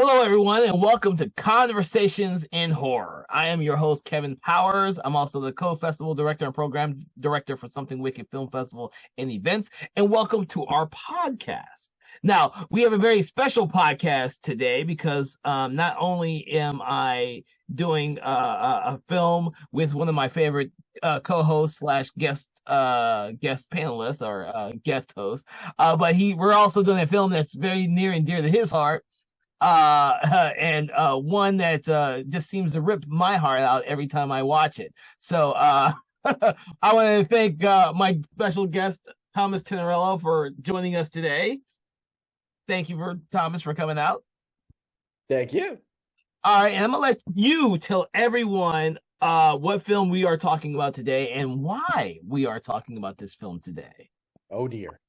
Hello, everyone, and welcome to Conversations in Horror. I am your host, Kevin Powers. I'm also the co-festival director and program director for Something Wicked Film Festival and Events. And welcome to our podcast. Now, we have a very special podcast today because not only am I doing a film with one of my favorite co-hosts slash guest panelists or guest hosts, but we're also doing a film that's very near and dear to his heart and one that just seems to rip my heart out every time I watch it. So I want to thank my special guest Thomas Tenorello for joining us today. Thank you for Thomas for coming out. Thank you. All right, and I'm gonna let you tell everyone what film we are talking about today and why we are talking about this film today. Oh dear.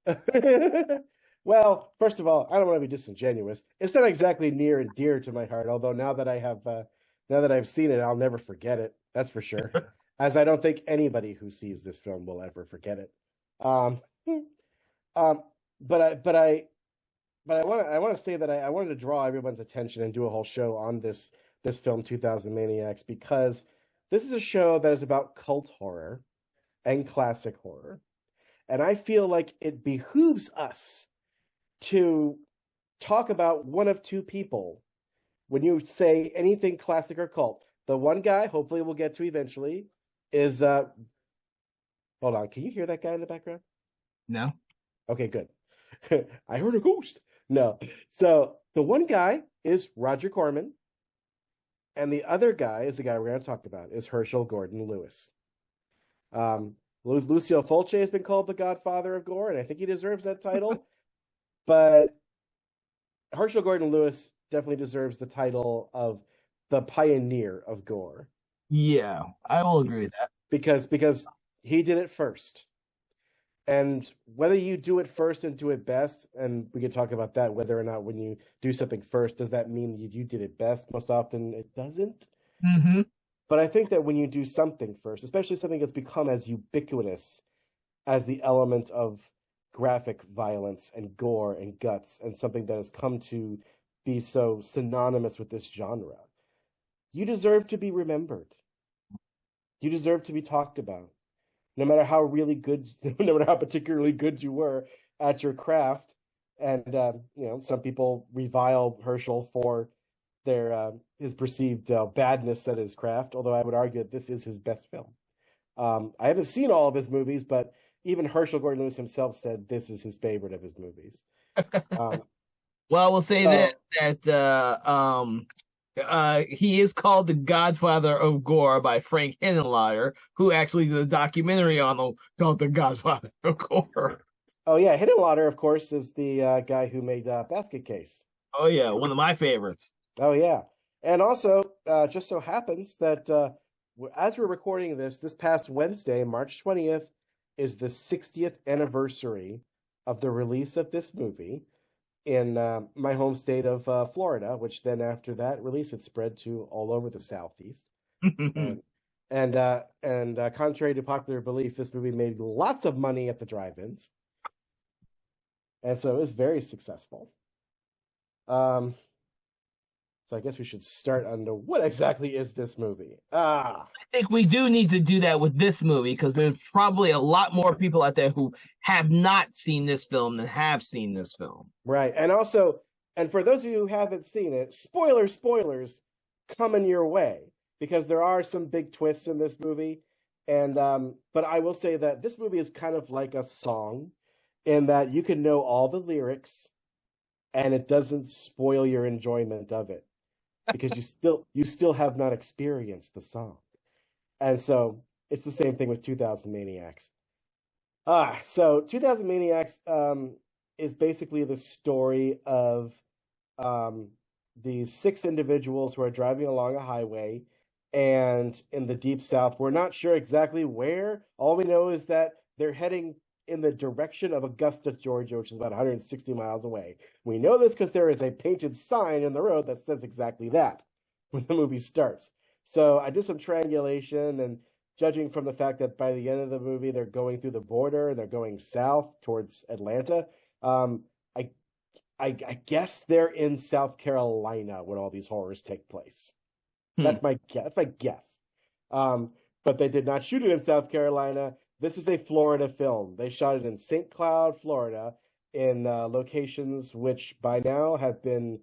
Well, first of all, I don't want to be disingenuous. It's not exactly near and dear to my heart, although now that I've seen it, I'll never forget it. That's for sure. As I don't think anybody who sees this film will ever forget it. Um, but I want to say that I wanted to draw everyone's attention and do a whole show on this film, 2000 Maniacs, because this is a show that is about cult horror and classic horror. And I feel like it behooves us to talk about one of two people when you say anything classic or cult. The one guy, hopefully we'll get to eventually, is hold on, can you hear that guy in the background? No. Okay, good. I heard a ghost. No. So the one guy is Roger Corman, and the other guy is the guy we're going to talk about, is Herschel Gordon Lewis. Lucio Fulci has been called the Godfather of gore, and I think he deserves that title. But Herschel Gordon Lewis definitely deserves the title of the pioneer of gore. Yeah, I will agree with that. Because he did it first. And whether you do it first and do it best, and we can talk about that, whether or not when you do something first, does that mean that you did it best? Most often it doesn't. Mm-hmm. But I think that when you do something first, especially something that's become as ubiquitous as the element of graphic violence and gore and guts, and something that has come to be so synonymous with this genre, you deserve to be remembered. You deserve to be talked about. No matter how really good, no matter how particularly good you were at your craft. And, some people revile Herschel for his perceived badness at his craft, although I would argue that this is his best film. I haven't seen all of his movies, but even Herschel Gordon Lewis himself said this is his favorite of his movies. Well, we'll say that he is called the Godfather of Gore by Frank Henenlotter, who actually did a documentary on him called The Godfather of Gore. Oh yeah, Henenlotter, of course, is the guy who made Basket Case. Oh yeah, one of my favorites. Oh yeah, and also just so happens that as we're recording this past Wednesday, March 20th, is the 60th anniversary of the release of this movie in my home state of Florida, which then after that release, it spread to all over the Southeast. and contrary to popular belief, this movie made lots of money at the drive-ins. And so it was very successful. So I guess we should start on what exactly is this movie? I think we do need to do that with this movie because there's probably a lot more people out there who have not seen this film than have seen this film. Right. And also, and for those of you who haven't seen it, spoilers coming your way because there are some big twists in this movie. And but I will say that this movie is kind of like a song in that you can know all the lyrics and it doesn't spoil your enjoyment of it. Because you still have not experienced the song. And so it's the same thing with 2000 Maniacs. So 2000 Maniacs is basically the story of these 6 individuals who are driving along a highway and in the deep south. We're not sure exactly where. All we know is that they're heading in the direction of Augusta, Georgia, which is about 160 miles away. We know this because there is a painted sign in the road that says exactly that when the movie starts. So I did some triangulation, and judging from the fact that by the end of the movie they're going through the border and they're going south towards Atlanta, I guess they're in South Carolina when all these horrors take place. Hmm. That's my guess. That's my guess. But they did not shoot it in South Carolina. This is a Florida film. They shot it in St. Cloud, Florida, in locations which by now have been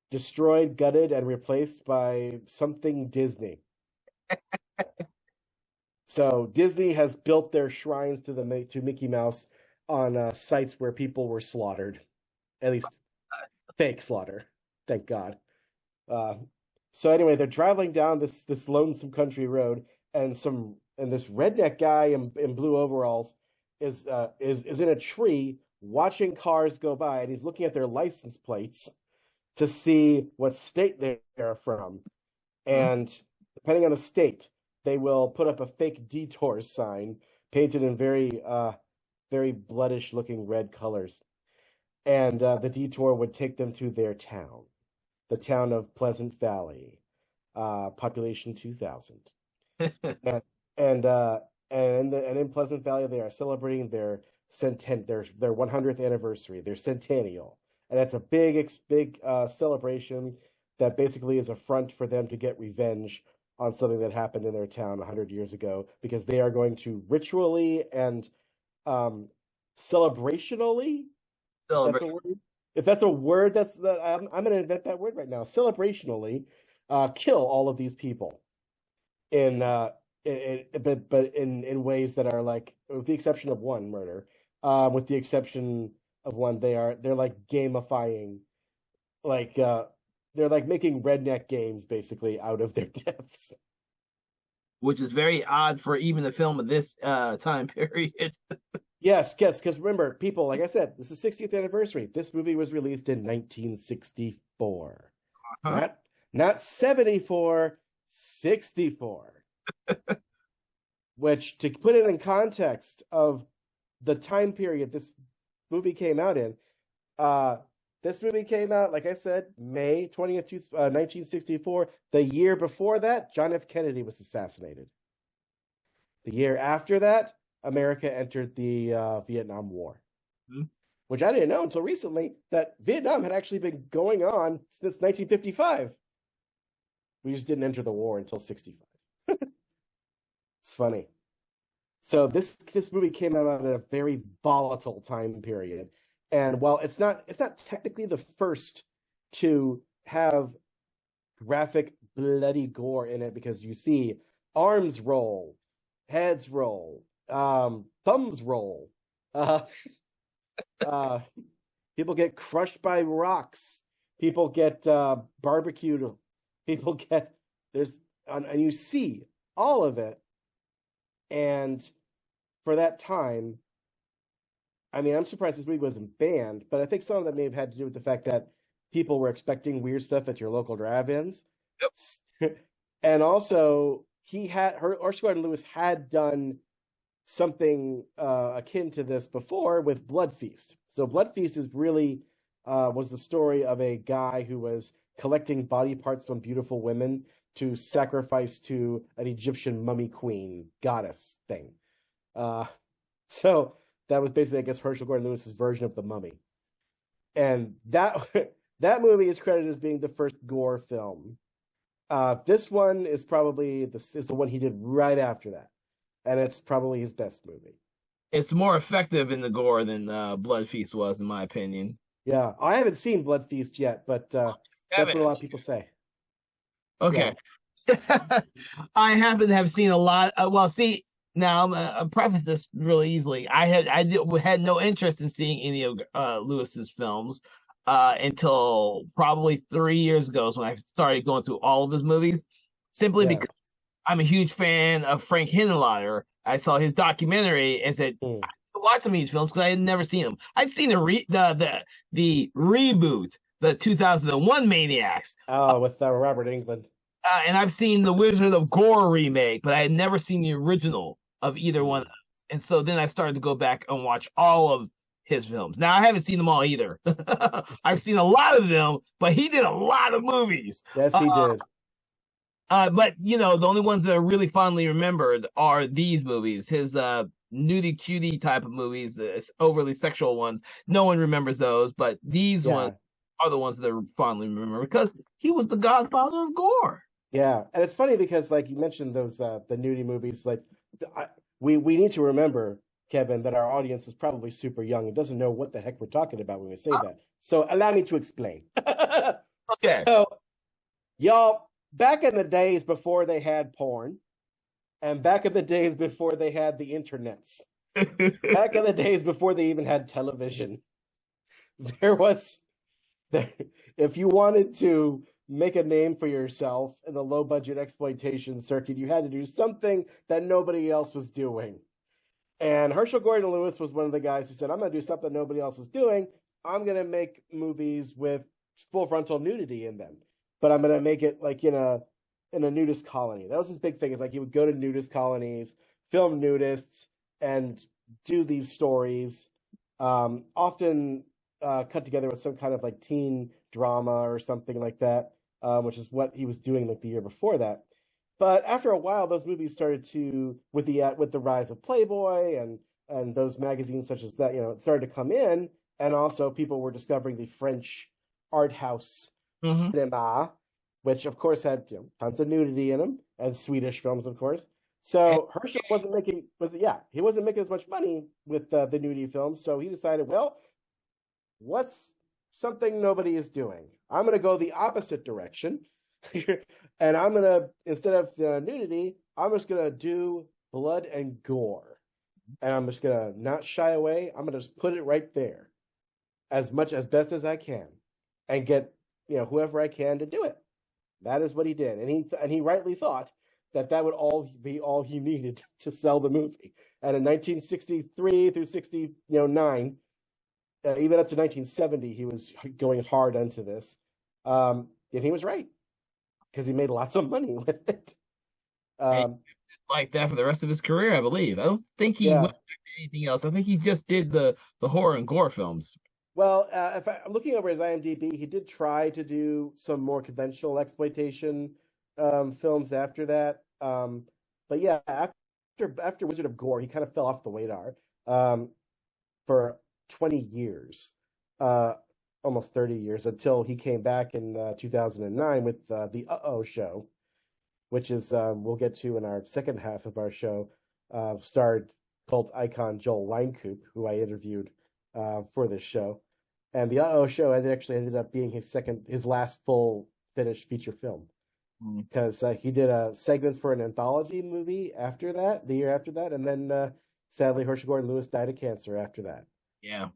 destroyed, gutted, and replaced by something Disney. So Disney has built their shrines to Mickey Mouse on sites where people were slaughtered, at least fake slaughter. Thank God. Uh, so anyway, they're traveling down this lonesome country road, and this redneck guy in blue overalls is in a tree watching cars go by, and he's looking at their license plates to see what state they're from. And depending on the state, they will put up a fake detour sign painted in very bloodish looking red colors. And the detour would take them to their town, the town of Pleasant Valley, population 2,000. And and in Pleasant Valley, they are celebrating their 100th anniversary, their centennial, and it's a big celebration that basically is a front for them to get revenge on something that happened in their town 100 years ago, because they are going to ritually and celebrationally, if that's a word, I'm going to invent that word right now. Celebrationally, kill all of these people in in ways that are like, with the exception of one murder, with the exception of one, they're like gamifying, like they're like making redneck games basically out of their deaths. Which is very odd for even a film of this time period. Yes, because remember, people, like I said, this is 60th anniversary. This movie was released in 1964. Uh-huh. Not 74, 64. Which, to put it in context of the time period this movie came out in, this movie came out, like I said, May 20th, 1964. The year before that, John F. Kennedy was assassinated. The year after that, America entered the Vietnam War. Mm-hmm. Which I didn't know until recently, that Vietnam had actually been going on since 1955. We just didn't enter the war until 65. It's funny. So this movie came out at a very volatile time period. And while it's not technically the first to have graphic bloody gore in it, because you see arms roll, heads roll, thumbs roll, people get crushed by rocks, people get barbecued, people get and you see all of it. And for that time, I mean, I'm surprised this movie wasn't banned, but I think some of that may have had to do with the fact that people were expecting weird stuff at your local drive-ins. Yep. And also, Ursula Gordon Lewis had done something akin to this before with Blood Feast. So Blood Feast is really was the story of a guy who was collecting body parts from beautiful women to sacrifice to an Egyptian mummy queen goddess thing. So that was basically, I guess, Herschel Gordon Lewis's version of The Mummy. And that movie is credited as being the first gore film. This one is probably the one he did right after that. And it's probably his best movie. It's more effective in the gore than Blood Feast was, in my opinion. Yeah, I haven't seen Blood Feast yet, but that's what a lot of people say. Okay. Yeah. I happen to have seen a lot. Now I'm gonna preface this really easily. I had no interest in seeing any of Lewis's films until probably 3 years ago, when I started going through all of his movies, simply because I'm a huge fan of Frank Henenlotter. I saw his documentary and said, I watch some of these films because I had never seen them. I'd seen the reboot, the 2001 Maniacs. Oh, with Robert Englund. And I've seen the Wizard of Gore remake, but I had never seen the original of either one of those. And so then I started to go back and watch all of his films. Now, I haven't seen them all either. I've seen a lot of them, but he did a lot of movies. Yes, he did. But, the only ones that are really fondly remembered are these movies. His nudie cutie type of movies, overly sexual ones. No one remembers those, but these ones Yeah, are the ones that are fondly remembered because he was the godfather of gore. yeah, and it's funny because like you mentioned those the nudie movies. Like I, we need to remember, Kevin, that our audience is probably super young and doesn't know what the heck we're talking about when we say that. So allow me to explain. Okay. So y'all, back in the days before they had porn, and back in the days before they had the internets, back in the days before they even had television, there was there, if you wanted to make a name for yourself in the low budget exploitation circuit, you had to do something that nobody else was doing. And Herschel Gordon Lewis was one of the guys who said, I'm going to do something nobody else is doing. I'm going to make movies with full frontal nudity in them, but I'm going to make it like in a nudist colony. That was his big thing. Is like he would go to nudist colonies, film nudists, and do these stories, often cut together with some kind of like teen drama or something like that, which is what he was doing like the year before that. But after a while, those movies started to, with the rise of Playboy and those magazines such as that, it started to come in, and also people were discovering the French art house Mm-hmm. cinema, which of course had tons of nudity in them, and Swedish films, of course. So Herschel he wasn't making as much money with the nudity films, so he decided, well, what's something nobody is doing? I'm going to go the opposite direction. And I'm going to, instead of nudity, I'm just going to do blood and gore. And I'm just going to not shy away. I'm going to just put it right there as best as I can and get, whoever I can to do it. That is what he did. And he rightly thought that would all be all he needed to sell the movie. And in 1963 through 69, even up to 1970, he was going hard into this. And he was right, because he made lots of money with it. Like that for the rest of his career, I believe. I don't think he Yeah. went back to anything else. I think he just did the horror and gore films. Well, if I'm looking over his IMDb, he did try to do some more conventional exploitation films after that. But yeah, after Wizard of Gore, he kind of fell off the radar for 20 years, almost 30 years, until he came back in 2009 with the Uh-Oh Show, which is we'll get to in our second half of our show, starred cult icon Joel Wynkoop, who I interviewed for this show. And the Uh-Oh Show actually ended up being his last full finished feature film, because he did segments for an anthology movie after that, the year after that, and then sadly Herschel Gordon Lewis died of cancer after that. Yeah.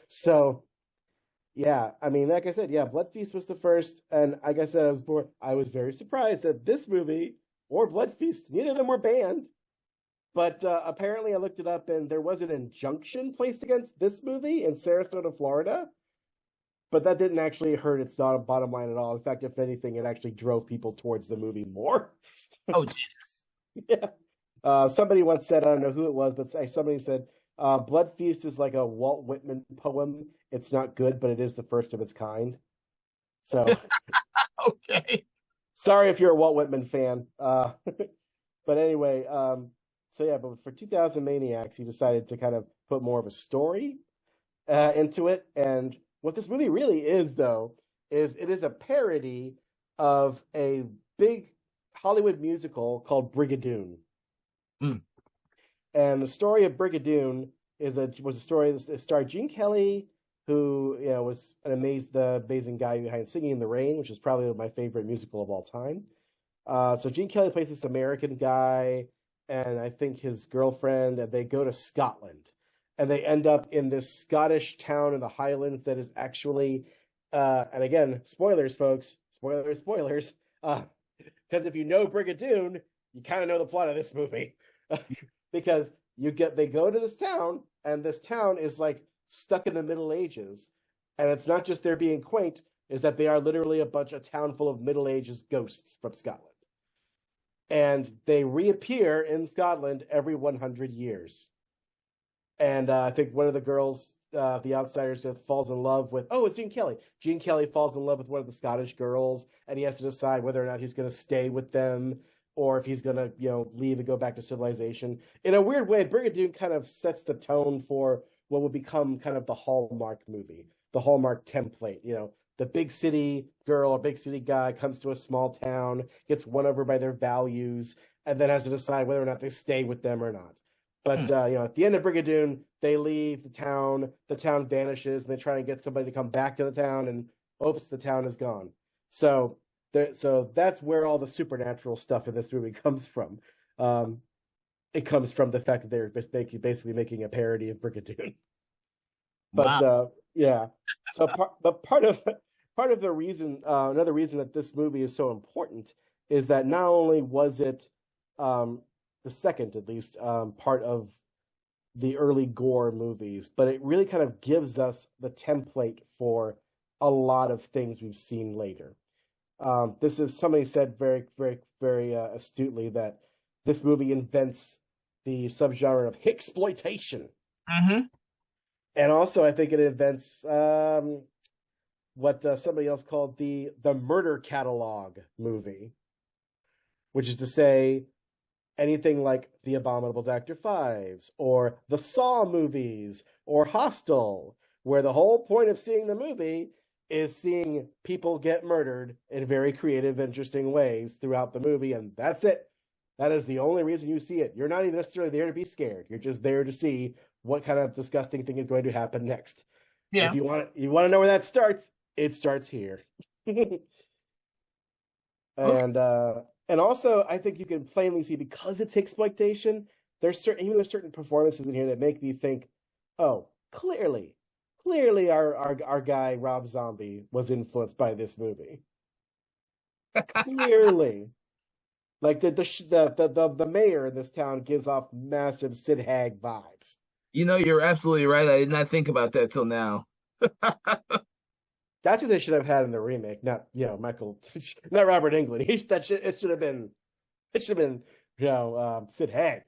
So yeah, I mean, like I said, yeah, Blood Feast was the first, and like I said, I was very surprised that this movie or Blood Feast, neither of them were banned. But apparently, I looked it up, and there was an injunction placed against this movie in Sarasota, Florida. But that didn't actually hurt its bottom line at all. In fact, if anything, it actually drove people towards the movie more. Oh, Jesus. Yeah. Somebody once said, I don't know who it was, but somebody said, Blood Feast is like a Walt Whitman poem. It's not good, but it is the first of its kind. So, Okay. sorry if you're a Walt Whitman fan. But anyway, so yeah, but for 2000 Maniacs, he decided to kind of put more of a story into it. And what this movie really is, though, is it is a parody of a big Hollywood musical called Brigadoon. Mm. And the story of Brigadoon was a story that starred Gene Kelly, who was the amazing guy behind Singing in the Rain, which is probably my favorite musical of all time. So Gene Kelly plays this American guy, and I think his girlfriend, and they go to Scotland, and they end up in this Scottish town in the Highlands that is actually, and again, spoilers, folks, spoilers, because if you know Brigadoon, you kind of know the plot of this movie, because they go to this town, and this town is like stuck in the Middle Ages, and it's not just they're being quaint, is that they are literally a town full of Middle Ages ghosts from Scotland. And they reappear in Scotland every 100 years. And I think one of the girls, the outsiders, falls in love with, it's Gene Kelly. Gene Kelly falls in love with one of the Scottish girls, and he has to decide whether or not he's going to stay with them or if he's gonna, leave and go back to civilization. In a weird way, Brigadoon kind of sets the tone for what will become kind of the Hallmark movie, the Hallmark template. The big city girl or big city guy comes to a small town, gets won over by their values, and then has to decide whether or not they stay with them or not. But at the end of Brigadoon, they leave the town vanishes, and they try and get somebody to come back to the town, and oops, the town is gone. So that's where all the supernatural stuff in this movie comes from. It comes from the fact that they're basically making a parody of Brigadoon. But wow. yeah, so part of the reason, another reason that this movie is so important is that not only was it the second, at least, part of the early gore movies, but it really kind of gives us the template for a lot of things we've seen later. This is somebody said very, very, very astutely that this movie invents the subgenre of hicksploitation. Mm-hmm. And also, I think it invents what somebody else called the murder catalog movie, which is to say anything like The Abominable Dr. Fives or the Saw movies or Hostel, where the whole point of seeing the movie is seeing people get murdered in very creative, interesting ways throughout the movie, and that's it. That is the only reason you see it. You're not even necessarily there to be scared. You're just there to see what kind of disgusting thing is going to happen next. Yeah. If you want to know where that starts, it starts here. And also, I think you can plainly see, because it's exploitation, there's certain performances in here that make me think, oh, clearly our guy Rob Zombie was influenced by this movie. Clearly. Like the mayor in this town gives off massive Sid Haig vibes. You're absolutely right. I did not think about that till now. That's what they should have had in the remake, not Michael, not Robert Englund. It should have been Sid Haig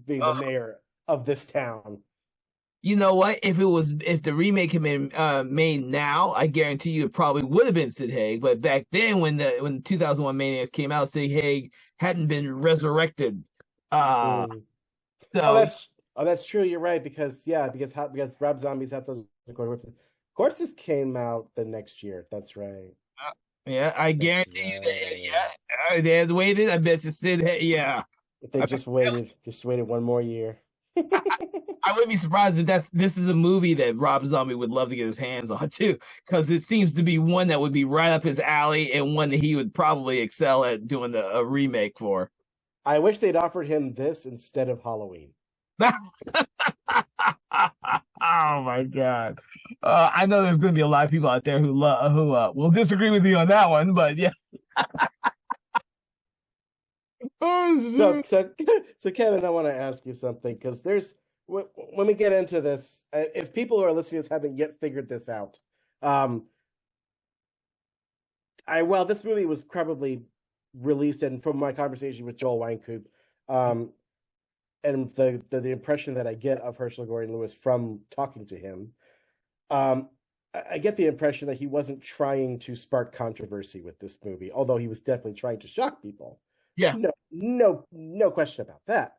being the mayor of this town. You know what? If the remake had been made now, I guarantee you it probably would have been Sid Haig. But back then, when 2001 Maniacs came out, Sid Haig hadn't been resurrected. So that's true. You're right, because Rob Zombie's had those recorded. Of course, this came out the next year. That's right. Yeah, I guarantee you that. Yeah, they had waited. I bet you Sid Haig. Yeah, if they just waited one more year. I wouldn't be surprised if this is a movie that Rob Zombie would love to get his hands on too, because it seems to be one that would be right up his alley and one that he would probably excel at doing a remake for. I wish they'd offered him this instead of Halloween. Oh my God! I know there's going to be a lot of people out there who will disagree with you on that one, but yeah. So Kevin, I want to ask you something, because when we get into this, if people who are listening to this haven't yet figured this out, this movie was probably released, and from my conversation with Joel Weinkoop, and the impression that I get of Herschel Gordon Lewis from talking to him, I get the impression that he wasn't trying to spark controversy with this movie, although he was definitely trying to shock people. Yeah. No question about that.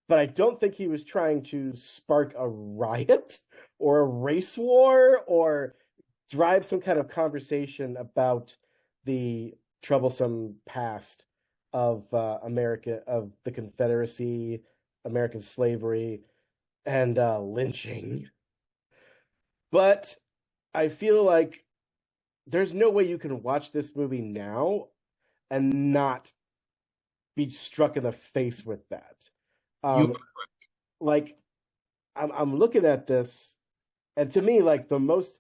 But I don't think he was trying to spark a riot or a race war or drive some kind of conversation about the troublesome past of America, of the Confederacy, American slavery, and lynching. But I feel like there's no way you can watch this movie now and not be struck in the face with that. Like, I'm looking at this, and to me, like, the most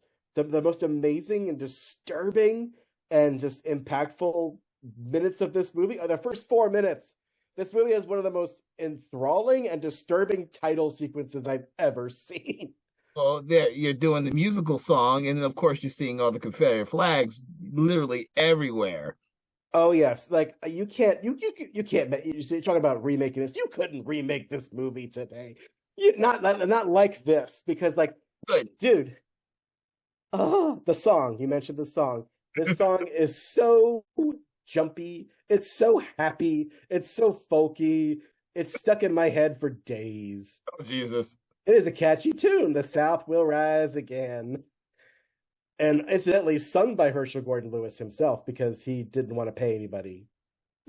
amazing and disturbing and just impactful minutes of this movie are the first 4 minutes. This movie has one of the most enthralling and disturbing title sequences I've ever seen. Well, there you're doing the musical song, and of course you're seeing all the Confederate flags literally everywhere. Oh yes, like you can't. You're talking about remaking this. You couldn't remake this movie today. Not like this, because like, good dude. Oh, the song you mentioned. The song. This song is so jumpy It's so happy. It's so folky. It's stuck in my head for days. Oh, Jesus. It is a catchy tune. The South will rise again. And incidentally, sung by Herschel Gordon Lewis himself because he didn't want to pay anybody.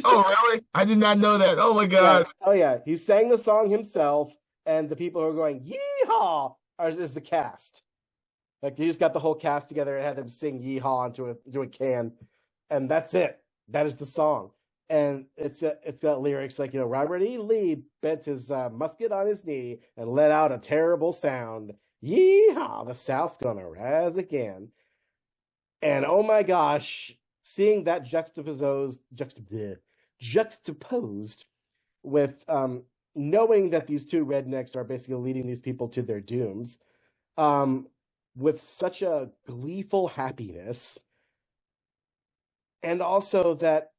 Oh, really? I did not know that. Oh my Yeah. God. Oh, yeah. He sang the song himself, and the people who are going, yeehaw, is the cast. Like, he just got the whole cast together and had them sing yeehaw into a can, and that's it. That is the song. And it's got lyrics like, Robert E. Lee bent his musket on his knee and let out a terrible sound. Yeehaw, the South's gonna rise again. And oh my gosh, seeing that juxtaposed with knowing that these two rednecks are basically leading these people to their dooms, with such a gleeful happiness, and also that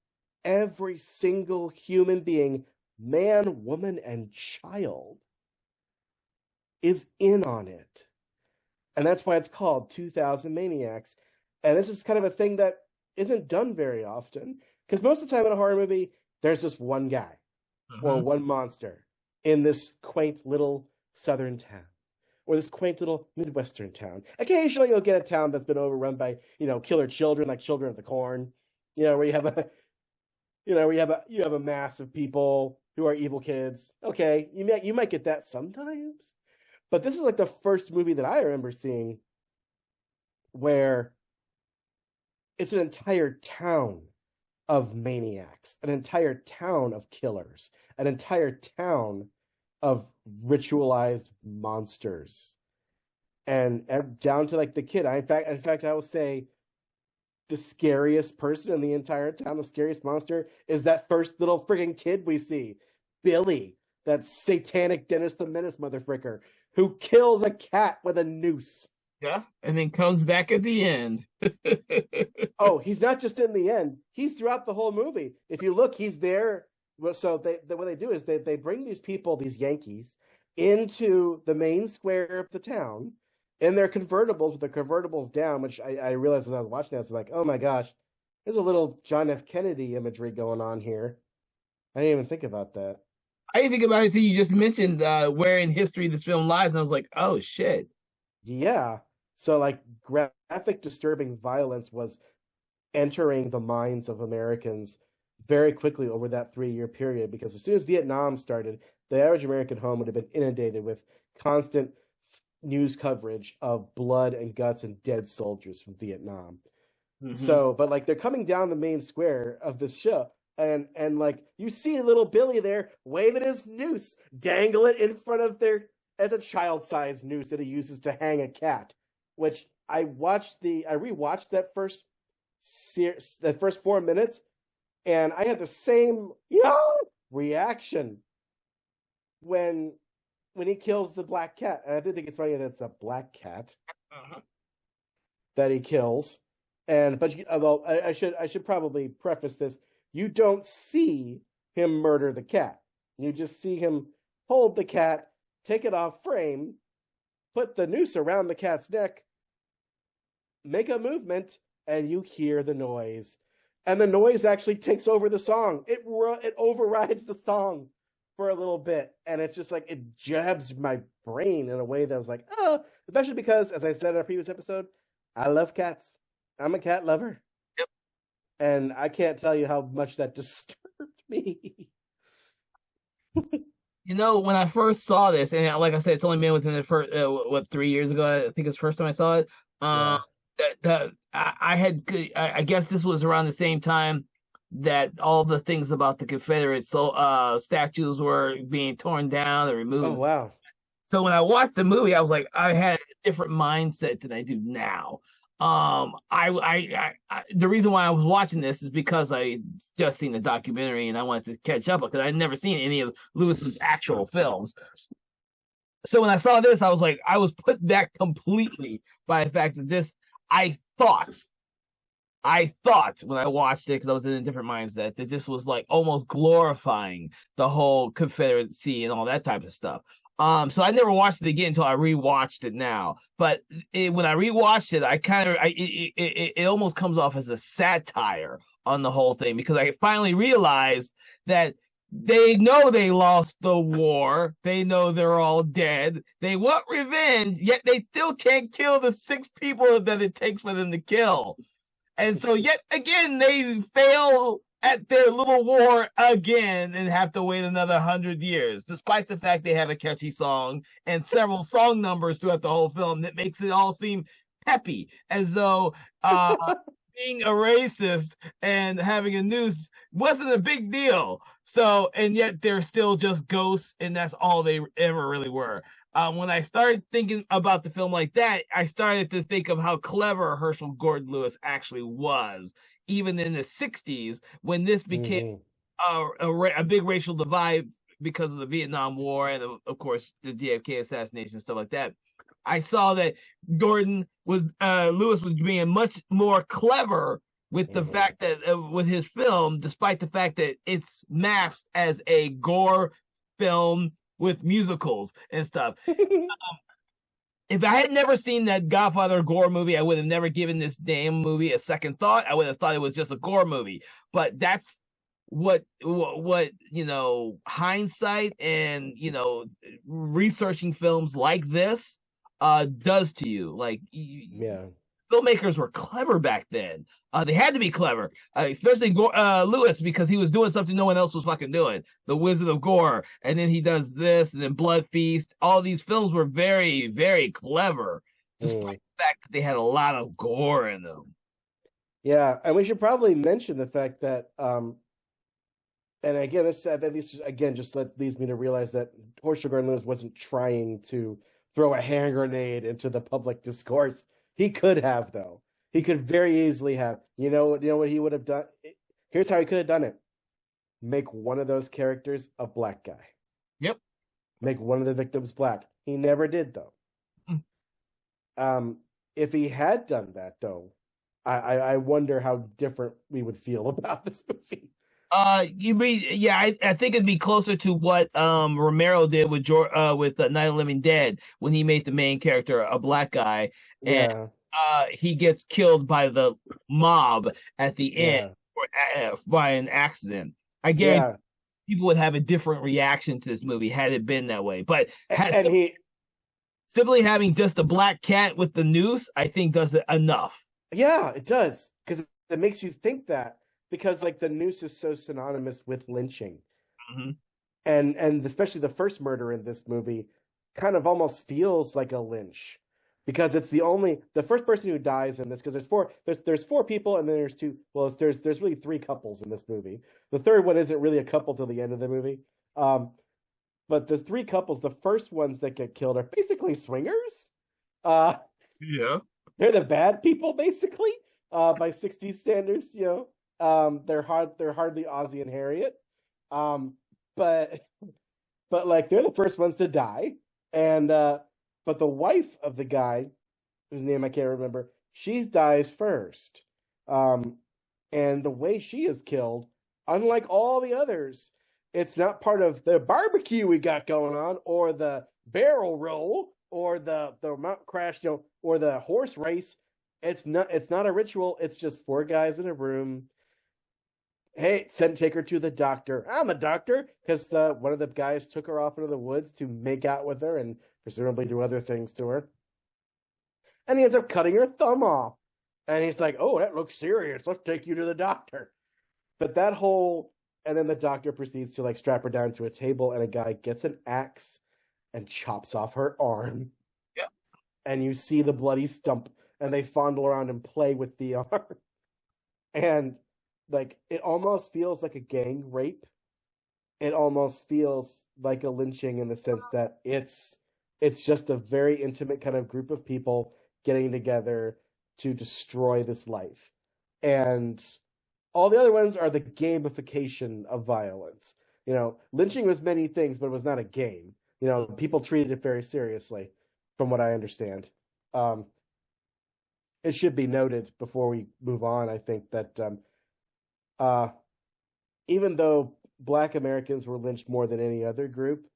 every single human being, man, woman, and child, is in on it. And that's why it's called 2000 Maniacs. And this is kind of a thing that isn't done very often, because most of the time in a horror movie, there's just one guy or one monster in this quaint little southern town or this quaint little Midwestern town. Occasionally you'll get a town that's been overrun by, killer children, like Children of the Corn, where you have a mass of people who are evil kids. Okay, you might get that sometimes. But this is like the first movie that I remember seeing where it's an entire town of maniacs, an entire town of killers, an entire town of ritualized monsters, and down to like the kid. In fact, I will say the scariest person in the entire town, the scariest monster, is that first little friggin' kid we see, Billy, that satanic Dennis the Menace motherfricker, who kills a cat with a noose. Yeah, and then comes back at the end. Oh, he's not just in the end. He's throughout the whole movie. If you look, he's there. So what they do is they bring these people, these Yankees, into the main square of the town in their convertibles, with the convertibles down, which I realized as I was watching this, I'm like, oh my gosh, there's a little John F. Kennedy imagery going on here. I didn't even think about that. I didn't think about it until you just mentioned where in history this film lies, and I was like, oh shit. Yeah. So like graphic, disturbing violence was entering the minds of Americans very quickly over that 3-year period, because as soon as Vietnam started, the average American home would have been inundated with constant news coverage of blood and guts and dead soldiers from Vietnam. So, but like they're coming down the main square of this show, and like you see little Billy there waving his noose, dangle it in front of as a child-sized noose that he uses to hang a cat. Which I rewatched that first 4 minutes, and I had the same reaction when he kills the black cat. And I do think it's funny that it's a black cat that he kills. But although I should probably preface this, you don't see him murder the cat. You just see him hold the cat, take it off frame, put the noose around the cat's neck, make a movement, and you hear the noise. And the noise actually takes over the song. It overrides the song for a little bit. And it's just like, it jabs my brain in a way that I was like, oh, especially because, as I said in a previous episode, I love cats. I'm a cat lover. Yep. And I can't tell you how much that disturbed me. When I first saw this, and like I said, it's only been within the first 3 years ago. I think it's the first time I saw it. I guess this was around the same time that all the things about the Confederate statues were being torn down or removed. Oh wow! So when I watched the movie, I was like, I had a different mindset than I do now. The reason why I was watching this is because I just seen the documentary and I wanted to catch up because I'd never seen any of Lewis's actual films. So when I saw this, I was put back completely by the fact that I thought when I watched it, because I was in a different mindset, that this was like almost glorifying the whole Confederacy and all that type of stuff. So I never watched it again until I rewatched it now. But when I rewatched it, it almost comes off as a satire on the whole thing, because I finally realized that they know they lost the war. They know they're all dead. They want revenge, yet they still can't kill the 6 people that it takes for them to kill. And so, yet again, they fail at their little war again and have to wait another 100 years, despite the fact they have a catchy song and several song numbers throughout the whole film that makes it all seem peppy, as though being a racist and having a noose wasn't a big deal. So, and yet they're still just ghosts, and that's all they ever really were. When I started thinking about the film like that, I started to think of how clever Herschel Gordon Lewis actually was, even in the 60s, when this became a big racial divide because of the Vietnam War and, of course, the JFK assassination, stuff like that. I saw that Lewis was being much more clever with the fact that with his film, despite the fact that it's masked as a gore film with musicals and stuff. If I had never seen that Godfather gore movie, I would have never given this damn movie a second thought. I would have thought it was just a gore movie. But that's what hindsight and researching films like this does to you. Like, Yeah. filmmakers were clever back then. They had to be clever, especially Lewis, because he was doing something no one else was fucking doing. The Wizard of Gore, and then he does this, and then Blood Feast. All these films were very, very clever, despite the fact that they had a lot of gore in them. Yeah, and we should probably mention the fact that, and again, this again just leads me to realize that Herschel Gordon Lewis wasn't trying to throw a hand grenade into the public discourse. He could have, though. He could very easily have. You know what he would have done? Here's how he could have done it. Make one of those characters a black guy. Yep. Make one of the victims black. He never did, though. If he had done that, though, I wonder how different we would feel about this movie. I think it'd be closer to what Romero did with Night of the Living Dead, when he made the main character a black guy, and he gets killed by the mob at the end by an accident. I guarantee people would have a different reaction to this movie had it been that way. But simply having just a black cat with the noose, I think, does it enough. Yeah, it does, because it makes you think that, because like the noose is so synonymous with lynching, and especially the first murder in this movie kind of almost feels like a lynch, because it's the first person who dies in this, because there's four people, and then there's two. Well, there's really three couples in this movie. The third one isn't really a couple till the end of the movie. But the three couples, the first ones that get killed are basically swingers. Yeah. They're the bad people, basically, by 60s standards. They're hardly Ozzy and Harriet, but like they're the first ones to die, and but the wife of the guy, whose name I can't remember, she dies first, and the way she is killed, unlike all the others, it's not part of the barbecue we got going on, or the barrel roll, or the mountain crash, or the horse race. It's not a ritual. It's just four guys in a room. Hey, take her to the doctor. I'm a doctor, because one of the guys took her off into the woods to make out with her and presumably do other things to her. And he ends up cutting her thumb off. And he's like, "Oh, that looks serious. Let's take you to the doctor." But and then the doctor proceeds to like strap her down to a table, and a guy gets an axe and chops off her arm. Yeah. And you see the bloody stump, and they fondle around and play with the arm. And like, it almost feels like a gang rape. It almost feels like a lynching, in the sense that it's just a very intimate kind of group of people getting together to destroy this life. And all the other ones are the gamification of violence. Lynching was many things, but it was not a game. People treated it very seriously, from what I understand. It should be noted before we move on, I think, that even though Black Americans were lynched more than any other group,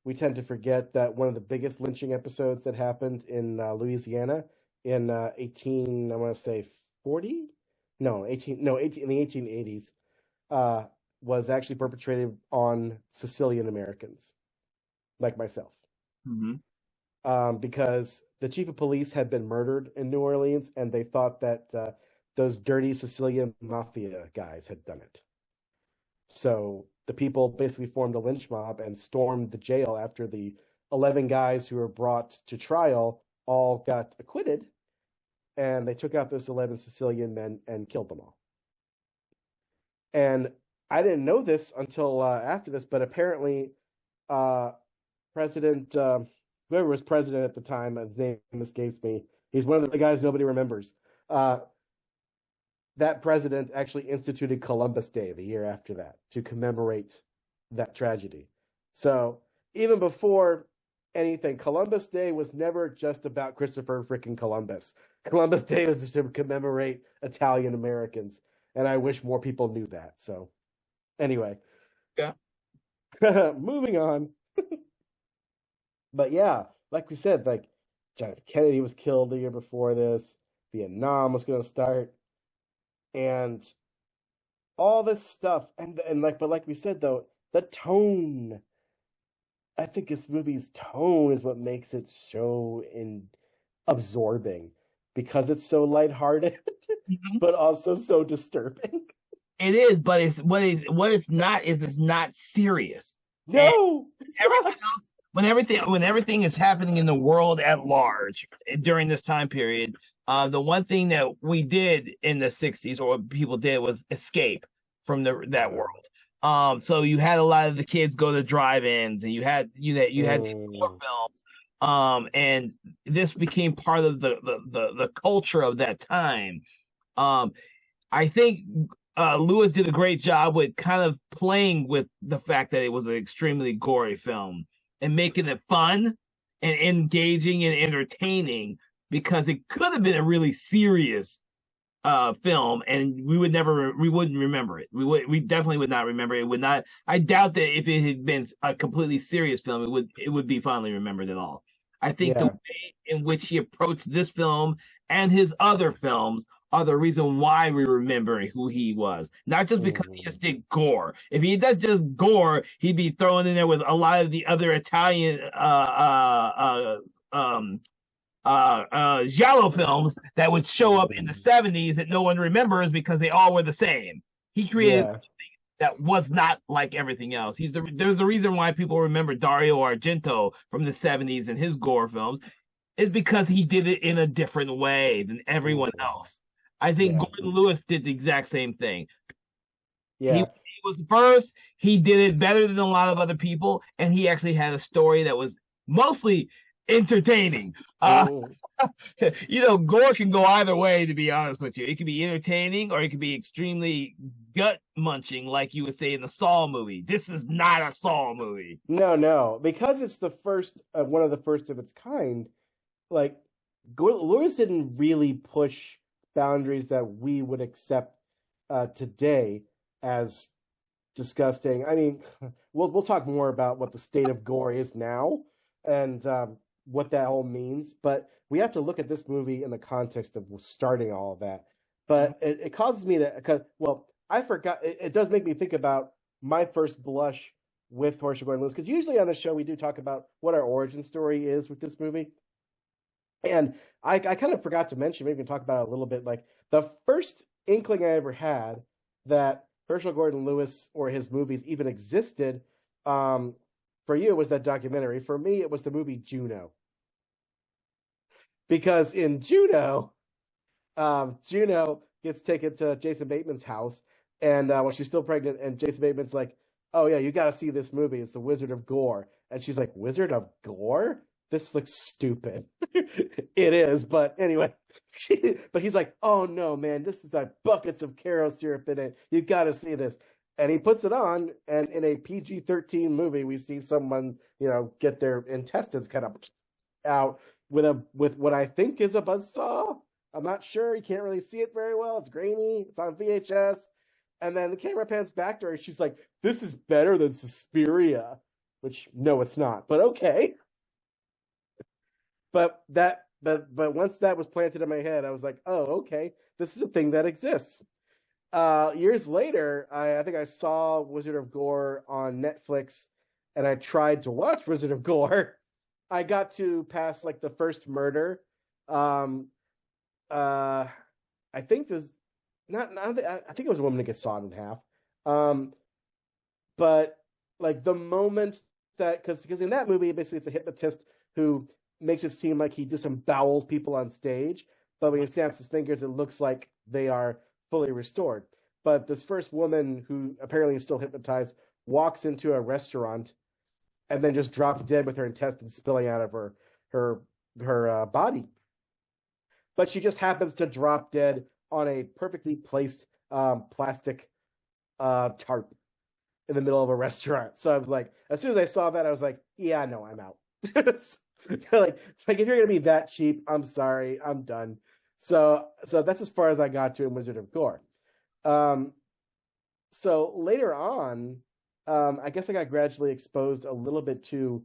we tend to forget that one of the biggest lynching episodes that happened in Louisiana in 18, I want to say 40? no, 18, no, 18, in the 1880s, uh, was actually perpetrated on Sicilian Americans like myself. Mm-hmm. Because the chief of police had been murdered in New Orleans, and they thought that those dirty Sicilian mafia guys had done it. So the people basically formed a lynch mob and stormed the jail after the 11 guys who were brought to trial all got acquitted, and they took out those 11 Sicilian men and killed them all. And I didn't know this until after this, but apparently, uh, President, whoever was president at the time, his name escapes me. He's one of the guys nobody remembers. That president actually instituted Columbus Day the year after that to commemorate that tragedy. So even before anything, Columbus Day was never just about Christopher freaking Columbus. Columbus Day was to commemorate Italian Americans, and I wish more people knew that. So anyway, Yeah. moving on. But yeah, like we said, like John F. Kennedy was killed the year before this. Vietnam was going to start, and all this stuff, but like we said though, the tone. I think this movie's tone is what makes it so absorbing because it's so lighthearted, Mhm. but also so disturbing. It is, but it's not is it's not serious. And No, it's everything not. else, when everything is happening in the world at large during this time period, the one thing that we did in the '60s, or what people did, was escape from that Yeah. world. So you had a lot of the kids go to drive-ins, and you had more Mm, films. And this became part of the culture of that time. Um, I think Lewis did a great job with kind of playing with the fact that it was an extremely gory film and making it fun and engaging and entertaining, because it could have been a really serious film, and we wouldn't remember it. We definitely would not remember it. It would not. I doubt that if it had been a completely serious film, it would be fondly remembered at all. I think the yeah. way in which he approached this film and his other films are the reason why we remember who he was. Not just because he Mhm. just did gore. If he does just gore, he'd be thrown in there with a lot of the other Italian giallo films that would show up in the Mhm. '70s that no one remembers because they all were the same. He created Yeah. that was not like everything else. There's a reason why people remember Dario Argento from the '70s and his gore films is because he did it in a different way than everyone Mhm. else. I think Yeah. Gordon Lewis did the exact same thing. He Yeah. was first. He did it better than a lot of other people, and he actually had a story that was mostly entertaining. Mm. Gore can go either way, to be honest with you. It can be entertaining or it can be extremely gut munching, like you would say in the Saw movie. This is not a Saw movie. No, no, because it's the first, one of the first of its kind. Like Lewis didn't really push boundaries that we would accept today as disgusting. I mean, we'll talk more about what the state of gore is now and what that all means, but we have to look at this movie in the context of starting all of that. But it causes me to, cause, well, I forgot. It does make me think about my first blush with Horatio Gordon Lewis, because usually on the show we do talk about what our origin story is with this movie. And I kind of forgot to mention, maybe we can talk about it a little bit. Like the first inkling I ever had that Herschel Gordon Lewis or his movies even existed, um, for you, it was that documentary. For me, it was the movie Juno. Because in Juno, Juno gets taken to Jason Bateman's house, and when she's still pregnant, and Jason Bateman's like, "Oh yeah, you got to see this movie. It's the Wizard of Gore," and she's like, "Wizard of Gore? This looks stupid." It is, but anyway, but he's like, "Oh no, man, this is like buckets of Caro syrup in it. You got to see this." And he puts it on, and in a PG-13 movie, we see someone, get their intestines kind of out with what I think is a buzzsaw. I'm not sure. You can't really see it very well. It's grainy. It's on VHS. And then the camera pans back to her. And she's like, "This is better than Suspiria," which no, it's not. But okay. But once that was planted in my head, I was like, "Oh, okay. This is a thing that exists." Years later, I think I saw Wizard of Gore on Netflix, and I tried to watch Wizard of Gore. I got to past like the first murder. Um, uh, I think this not I think it was a woman that gets sawed in half. Um, but like the moment that because in that movie basically it's a hypnotist who makes it seem like he disembowels people on stage, but when he snaps his fingers, it looks like they are fully restored. But this first woman who apparently is still hypnotized walks into a restaurant and then just drops dead with her intestines spilling out of her body. But she just happens to drop dead on a perfectly placed plastic tarp in the middle of a restaurant. So I was like, as soon as I saw that, I was like, yeah, no, I'm out. like if you're gonna be that cheap, I'm sorry, I'm done. So that's as far as I got to in Wizard of Gore. Um, so later on, I guess I got gradually exposed a little bit to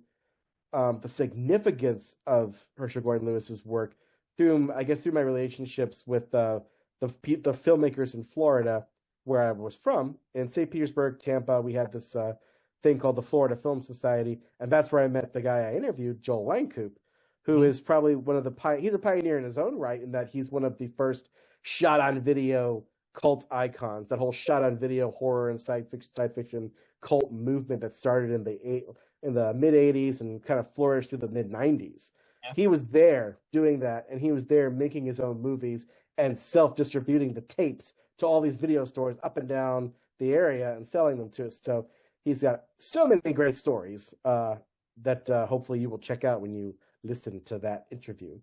the significance of Herschel Gordon Lewis's work through, I guess, through my relationships with the filmmakers in Florida, where I was from. In St. Petersburg, Tampa, we had this thing called the Florida Film Society, and that's where I met the guy I interviewed, Joel Wynkoop, who is probably one of he's a pioneer in his own right, in that he's one of the first shot-on-video cult icons. That whole shot-on-video horror and science fiction cult movement that started in the mid '80s and kind of flourished through the mid '90s. Yeah. He was there doing that, and he was there making his own movies and self-distributing the tapes to all these video stores up and down the area and selling them to us. So he's got so many great stories that hopefully you will check out when you listen to that interview.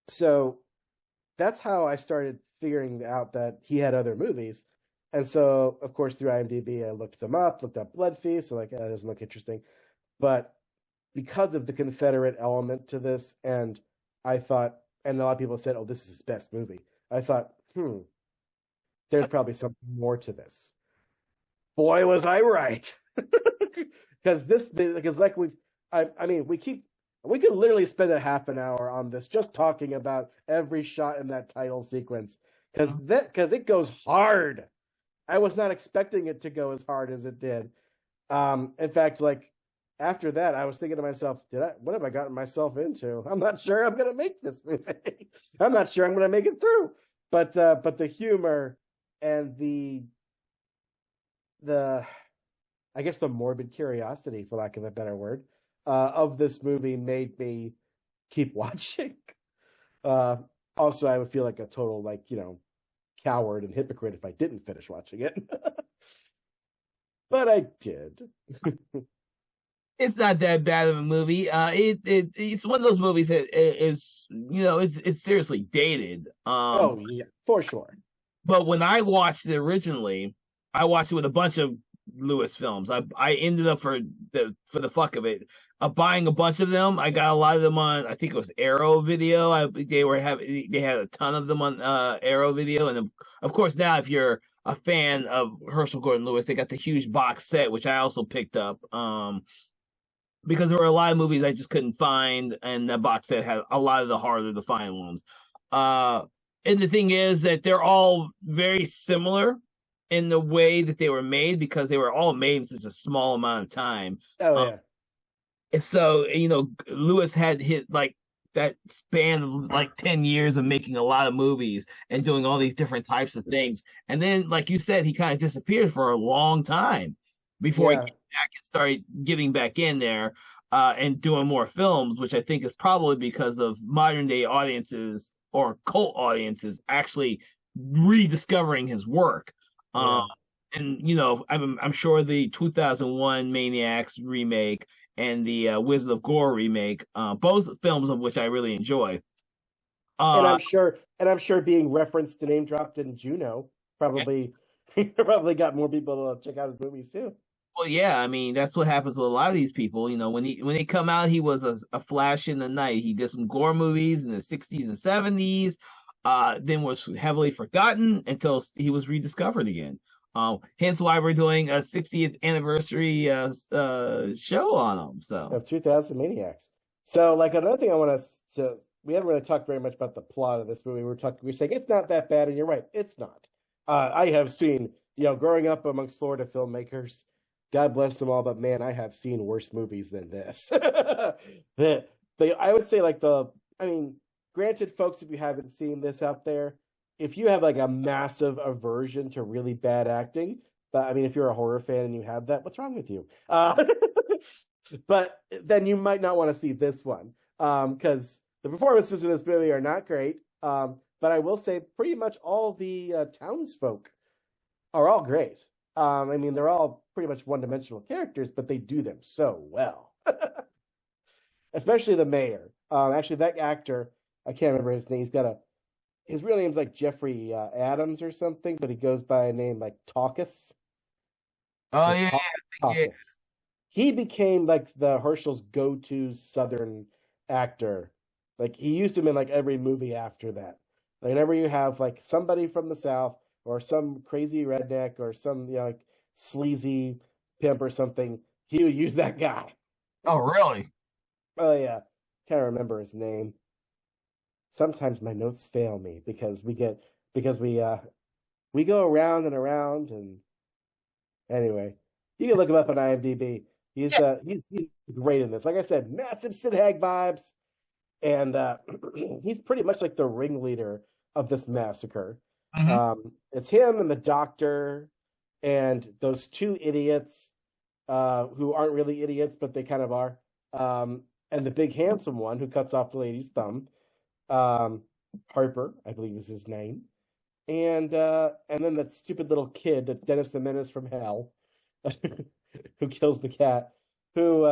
So that's how I started figuring out that he had other movies. And so, of course, through IMDb, I looked them up, looked up Blood Feast, so like, that doesn't look interesting. But because of the Confederate element to this, and I thought, and a lot of people said, oh, this is his best movie. I thought, there's probably something more to this. Boy, was I right. Because like we could literally spend a half an hour on this just talking about every shot in that title sequence because it goes hard. I was not expecting it to go as hard as it did. In fact, like after that, I was thinking to myself, what have I gotten myself into? I'm not sure I'm going to make this movie. I'm not sure I'm going to make it through. But the humor and the I guess the morbid curiosity, for lack of a better word, of this movie made me keep watching. Also, I would feel like a total coward and hypocrite if I didn't finish watching it. But I did. It's not that bad of a movie. It's one of those movies that is it's seriously dated. Oh yeah, for sure. But when I watched it originally, I watched it with a bunch of Lewis films. I ended up for the fuck of it, buying a bunch of them. I got a lot of them on, I think it was Arrow Video. They had a ton of them on Arrow Video, and of course now if you're a fan of Herschel Gordon Lewis, they got the huge box set, which I also picked up. Because there were a lot of movies I just couldn't find, and that box set had a lot of the harder to find ones. And the thing is that they're all very similar in the way that they were made, because they were all made in such a small amount of time. Oh yeah. And so Lewis had hit like that span of like 10 years of making a lot of movies and doing all these different types of things, and then like you said, he kind of disappeared for a long time before he came back and started getting back in there and doing more films, which I think is probably because of modern day audiences or cult audiences actually rediscovering his work. And I'm sure the 2001 Maniacs remake and the Wizard of Gore remake, both films of which I really enjoy. And I'm sure being referenced and name dropped in Juno probably got more people to check out his movies too. Well, yeah, I mean that's what happens with a lot of these people. When they come out, he was a flash in the night. He did some gore movies in the 60s and 70s, then was heavily forgotten until he was rediscovered again. Hence why we're doing a 60th anniversary show on him. So of 2000 Maniacs. So like another thing I want to we haven't really talked very much about the plot of this movie. We're saying it's not that bad, and you're right, it's not. I have seen, growing up amongst Florida filmmakers, God bless them all, but man, I have seen worse movies than this. I would say I mean, granted, folks, if you haven't seen this out there, if you have like a massive aversion to really bad acting, but I mean, if you're a horror fan and you have that, what's wrong with you? But then you might not want to see this one, because the performances in this movie are not great. But I will say pretty much all the townsfolk are all great. I mean, they're all pretty much one-dimensional characters, but they do them so well. Especially the mayor. Actually, that actor, I can't remember his name. His real name's like Jeffrey Adams or something, but he goes by a name like Taucus. Oh yeah, yeah. He became like the Herschel's go-to Southern actor. Like he used him in like every movie after that. Like, whenever you have like somebody from the South or some crazy redneck or some like sleazy pimp or something, he would use that guy. Oh really? Oh yeah, can't remember his name. Sometimes my notes fail me because we go around and around, and anyway, you can look him up on IMDb. He's great in this. Like I said, massive Sid Haig vibes, and he's pretty much like the ringleader of this massacre. It's him and the doctor and those two idiots who aren't really idiots, but they kind of are. And the big handsome one who cuts off the lady's thumb. Harper, I believe is his name. And then that stupid little kid, that Dennis the Menace from hell, who kills the cat, who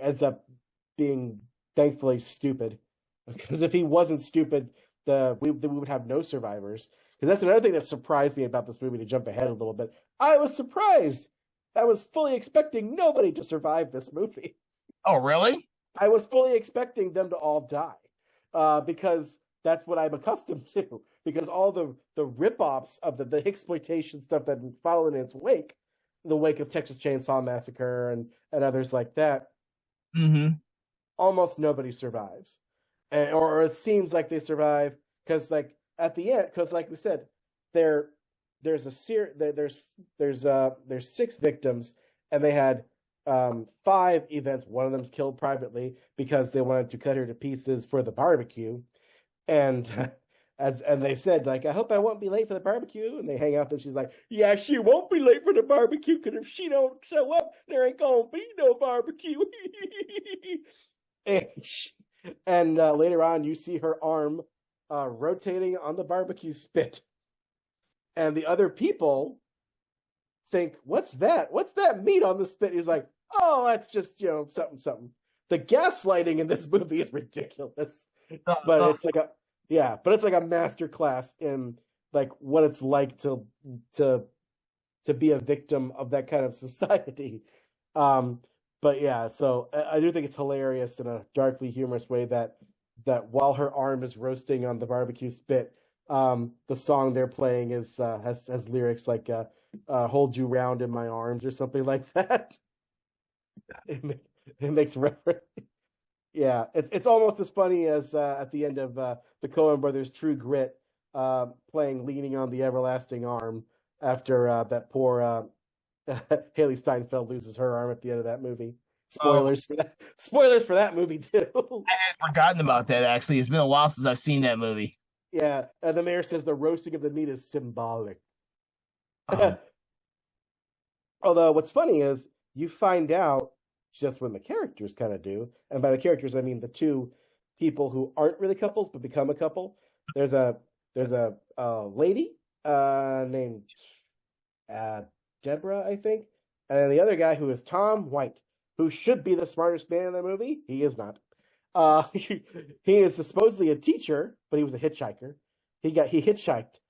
ends up being thankfully stupid. Because if he wasn't stupid, we would have no survivors. Because that's another thing that surprised me about this movie, to jump ahead a little bit. I was surprised. I was fully expecting nobody to survive this movie. Oh, really? I was fully expecting them to all die. Because that's what I'm accustomed to. Because all the rip-offs of the exploitation stuff that followed in its wake, the wake of Texas Chainsaw Massacre and others like that, almost nobody survives. Or it seems like they survive, because like at the end, because like we said, there's 6 victims, and they had 5 events. One of them's killed privately because they wanted to cut her to pieces for the barbecue, and and they said, like, I hope I won't be late for the barbecue, and they hang up, and she's like, yeah, she won't be late for the barbecue, because if she don't show up, there ain't gonna be no barbecue. And later on, you see her arm rotating on the barbecue spit. And the other people think, what's that? What's that meat on the spit? He's like, oh, that's just, something, something. The gaslighting in this movie is ridiculous. But it's like a master class in like what it's like to be a victim of that kind of society. But yeah, so I do think it's hilarious in a darkly humorous way that while her arm is roasting on the barbecue spit, the song they're playing has lyrics like "Hold you round in my arms" or something like that. It makes reference. Yeah, it's almost as funny as at the end of the Coen Brothers' True Grit, playing "Leaning on the Everlasting Arm" after that poor Haley Steinfeld loses her arm at the end of that movie. Spoilers for that. Spoilers for that movie too. I had forgotten about that. Actually, it's been a while since I've seen that movie. Yeah, the mayor says the roasting of the meat is symbolic. Although what's funny is you find out just when the characters kind of do, and by the characters I mean the 2 people who aren't really couples but become a couple. There's a lady named Deborah, I think, and the other guy who is Tom White, who should be the smartest man in the movie. He is not. He is supposedly a teacher, but he was a hitchhiker. He hitchhiked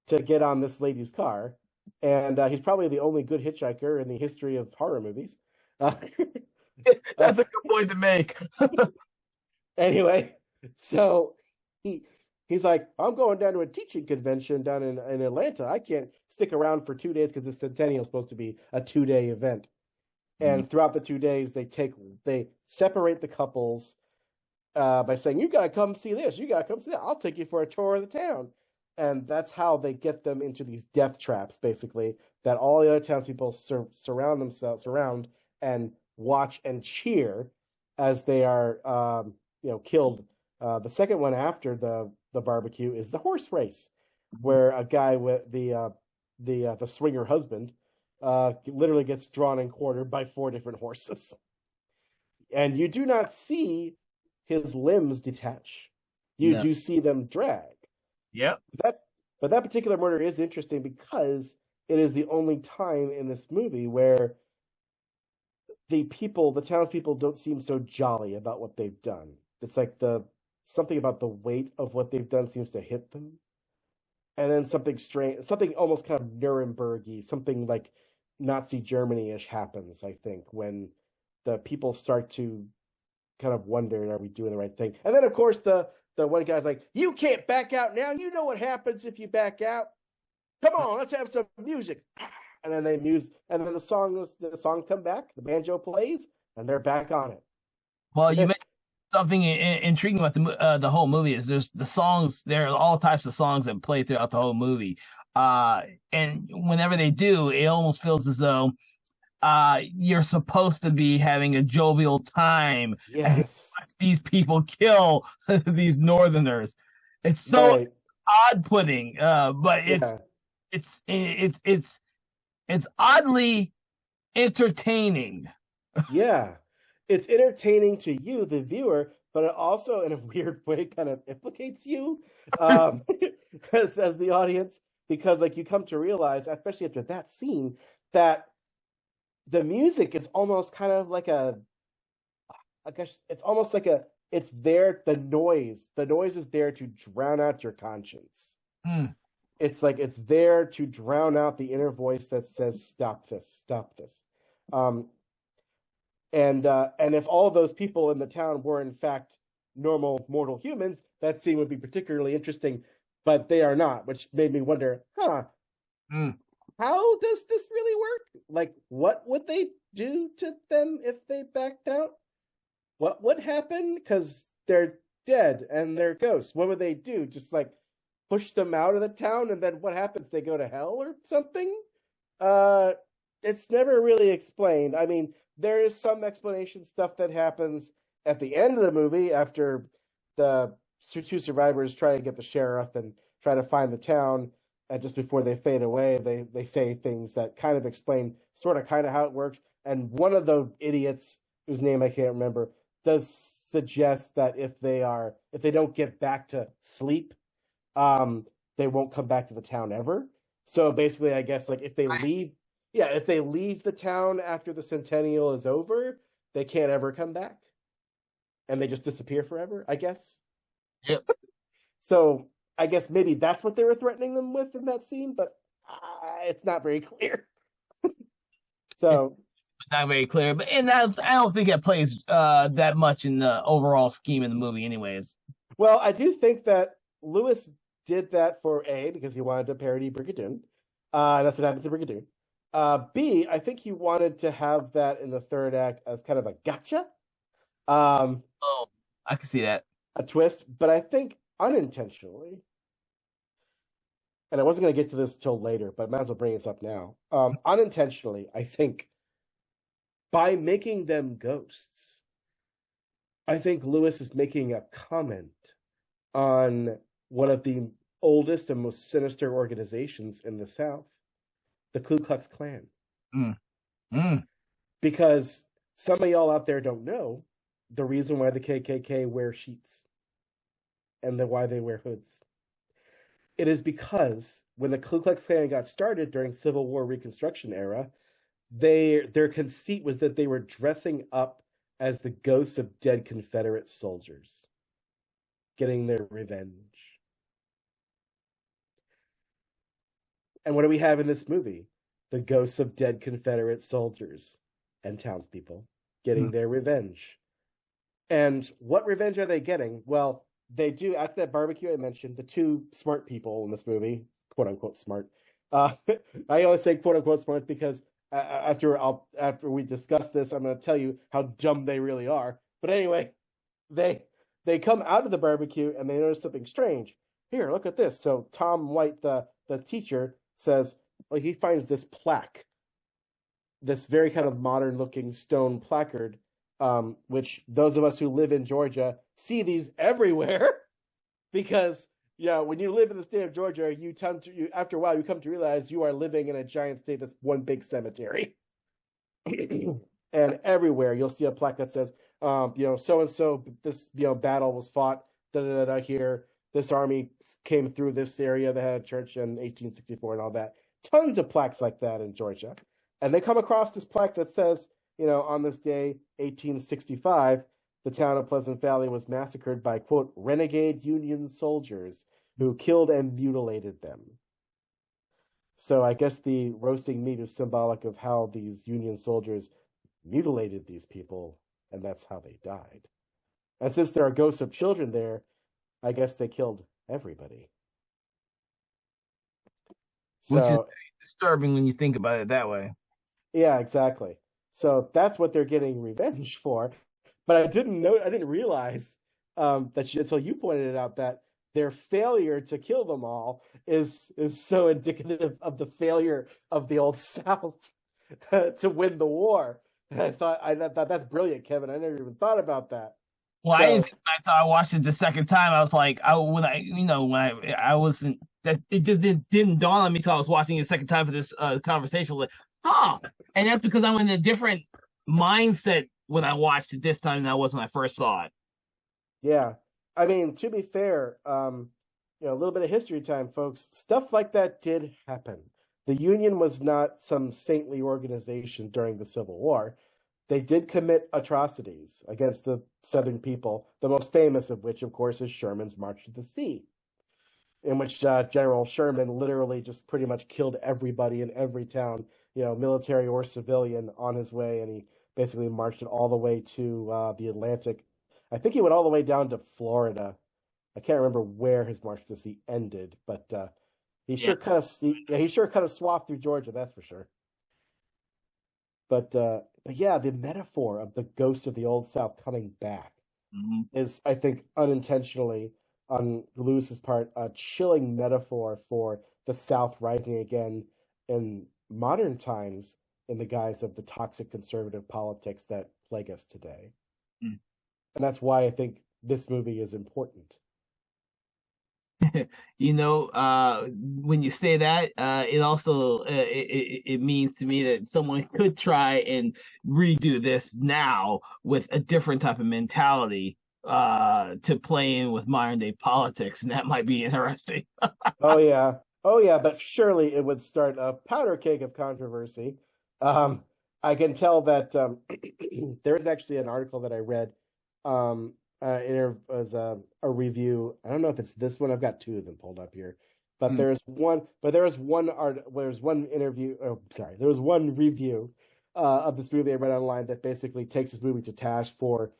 to get on this lady's car, and he's probably the only good hitchhiker in the history of horror movies. That's a good point to make. Anyway, so he's like, I'm going down to a teaching convention down in Atlanta. I can't stick around for 2 days because the Centennial is supposed to be a 2-day event. And throughout the 2 days, they separate the couples, by saying, "You gotta come see this. You gotta come see that. I'll take you for a tour of the town." And that's how they get them into these death traps, basically, that all the other townspeople surround and watch and cheer as they are, killed. The second one after the barbecue is the horse race, where a guy with the swinger husband literally gets drawn and quartered by 4 different horses, and you do not see his limbs detach. You No. do see them drag. Yep. But that particular murder is interesting because it is the only time in this movie where the townspeople don't seem so jolly about what they've done. It's like something about the weight of what they've done seems to hit them. And then something strange, something almost kind of Nuremberg-y, something like Nazi Germany-ish happens, I think, when the people start to kind of wonder, are we doing the right thing? And then, of course, the one guy's like, "You can't back out now. You know what happens if you back out. Come on, let's have some music." And then and then the songs come back, the banjo plays, and they're back on it. Well, you mentioned something intriguing about the whole movie is there's the songs. There are all types of songs that play throughout the whole movie. And whenever they do, it almost feels as though you're supposed to be having a jovial time as you Yes. watch these people kill these Northerners. It's so Right. odd-putting, but Yeah. it's oddly entertaining. Yeah. It's entertaining to you, the viewer, but it also, in a weird way, kind of implicates you as the audience, because like you come to realize, especially after that scene, that the music is almost kind of like I guess it's almost like it's there, the noise is there to drown out your conscience. Mm. It's like it's there to drown out the inner voice that says, "Stop this, stop this." And if all of those people in the town were in fact normal mortal humans, that scene would be particularly interesting, but they are not, which made me wonder, Mm. how does this really work? Like, what would they do to them if they backed out? What would happen? Because they're dead and they're ghosts. What would they do? Just like push them out of the town, and then what happens? They go to hell or something? It's never really explained. I mean, there is some explanation stuff that happens at the end of the movie after the 2 survivors try to get the sheriff and try to find the town. And just before they fade away, they say things that kind of explain sort of kind of how it works. And one of the idiots, whose name I can't remember, does suggest that if they don't get back to sleep, they won't come back to the town ever. So basically, I guess like if they leave the town after the centennial is over, they can't ever come back, and they just disappear forever, I guess. Yep. So I guess maybe that's what they were threatening them with in that scene, but it's not very clear. So Not very clear, but I don't think that plays that much in the overall scheme of the movie, anyways. well, I do think that Lewis did that for A, because he wanted to parody Brigadoon. That's what happens in Brigadoon. B, I think he wanted to have that in the third act as kind of a gotcha, Oh, I can see that. a twist, but I think unintentionally, and I wasn't going to get to this till later, but I might as well bring this up now. Unintentionally, I think by making them ghosts, I think Lewis is making a comment on one of the oldest and most sinister organizations in the South, the Ku Klux Klan. Mm. Mm. Because some of y'all out there don't know the reason why the KKK wear sheets and why they wear hoods. It is because when the Ku Klux Klan got started during Civil War Reconstruction era, their conceit was that they were dressing up as the ghosts of dead Confederate soldiers, getting their revenge. And what do we have in this movie? The ghosts of dead Confederate soldiers and townspeople getting their revenge. And what revenge are they getting? Well, they do, at that barbecue I mentioned, the 2 smart people in this movie, quote unquote smart. I only say quote unquote smart because after we discuss this, I'm going to tell you how dumb they really are. But anyway, they they come out of the barbecue and they notice something strange. Here, look at this. So Tom White, the teacher, says, well, he finds this plaque, this very kind of modern looking stone placard, which those of us who live in Georgia see these everywhere because when you live in the state of Georgia, after a while you come to realize you are living in a giant state that's one big cemetery. And everywhere you'll see a plaque that says, so and so, this battle was fought here. This army came through this area that had a church in 1864 and all that. Tons of plaques like that in Georgia. And they come across this plaque that says, on this day, 1865, the town of Pleasant Valley was massacred by, quote, renegade Union soldiers who killed and mutilated them. So I guess the roasting meat is symbolic of how these Union soldiers mutilated these people, and that's how they died. And since there are ghosts of children there, I guess they killed everybody. Which is disturbing when you think about it that way. Yeah, exactly. So that's what they're getting revenge for. But I didn't realize until you pointed it out, that their failure to kill them all is so indicative of the failure of the Old South to win the war. I thought that's brilliant, Kevin. I never even thought about that. Well, I didn't think until I watched it the second time. I was like, I wasn't that it just didn't dawn on me until I was watching it the second time for this conversation. I was like, and that's because I'm in a different mindset when I watched it this time than I was when I first saw it. Yeah, I mean, to be fair, a little bit of history time, folks. Stuff like that did happen. The Union was not some saintly organization during the Civil War. They did commit atrocities against the Southern people, the most famous of which, of course, is Sherman's March to the Sea, in which General Sherman literally just pretty much killed everybody in every town, military or civilian, on his way, and he basically marched it all the way to the Atlantic. I think he went all the way down to Florida. I can't remember where his March to the Sea ended, but he sure kind of swathed through Georgia, that's for sure. But yeah, the metaphor of the ghost of the Old South coming back is, I think, unintentionally on Lewis's part, a chilling metaphor for the South rising again in modern times in the guise of the toxic conservative politics that plague us today. And that's why I think this movie is important. When you say that, it also it means to me that someone could try and redo this now with a different type of mentality to play in with modern day politics, and that might be interesting. Oh yeah, but surely it would start a powder keg of controversy. I can tell that there is actually an article that I read. It was a review. I don't know if it's this one. I've got two of them pulled up here, but there was one review of this movie I read online that basically takes this movie to task for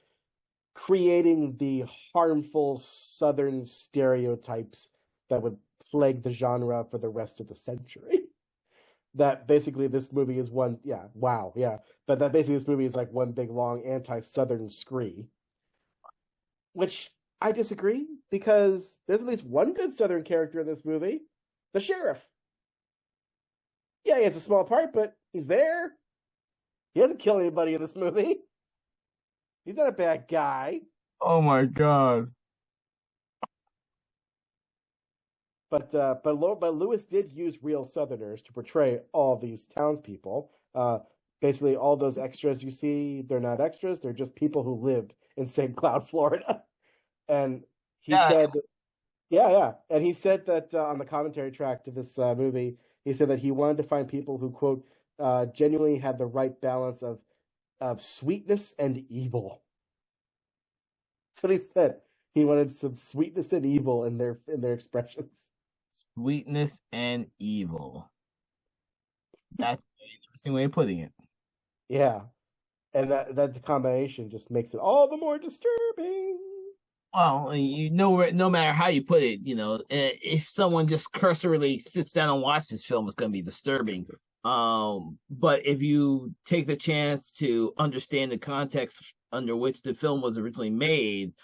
creating the harmful Southern stereotypes that would plague the genre for the rest of the century. That basically this movie is but that basically this movie is like one big long anti-Southern scree. Which I disagree, because there's at least one good Southern character in this movie, the sheriff. Yeah, he has a small part, but he's there. He doesn't kill anybody in this movie. He's not a bad guy. Oh my God. But Lewis did use real Southerners to portray all these townspeople. Basically, all those extras you see, they're not extras. They're just people who lived in St. Cloud, Florida. And he said, and he said that on the commentary track to this movie, he said that he wanted to find people who, quote, genuinely had the right balance of sweetness and evil. That's what he said. He wanted some sweetness and evil in their expressions. Sweetness and evil. That's an interesting way of putting it. Yeah. And that combination just makes it all the more disturbing. Well, no matter how you put it, if someone just cursorily sits down and watches this film, it's going to be disturbing. But if you take the chance to understand the context under which the film was originally made,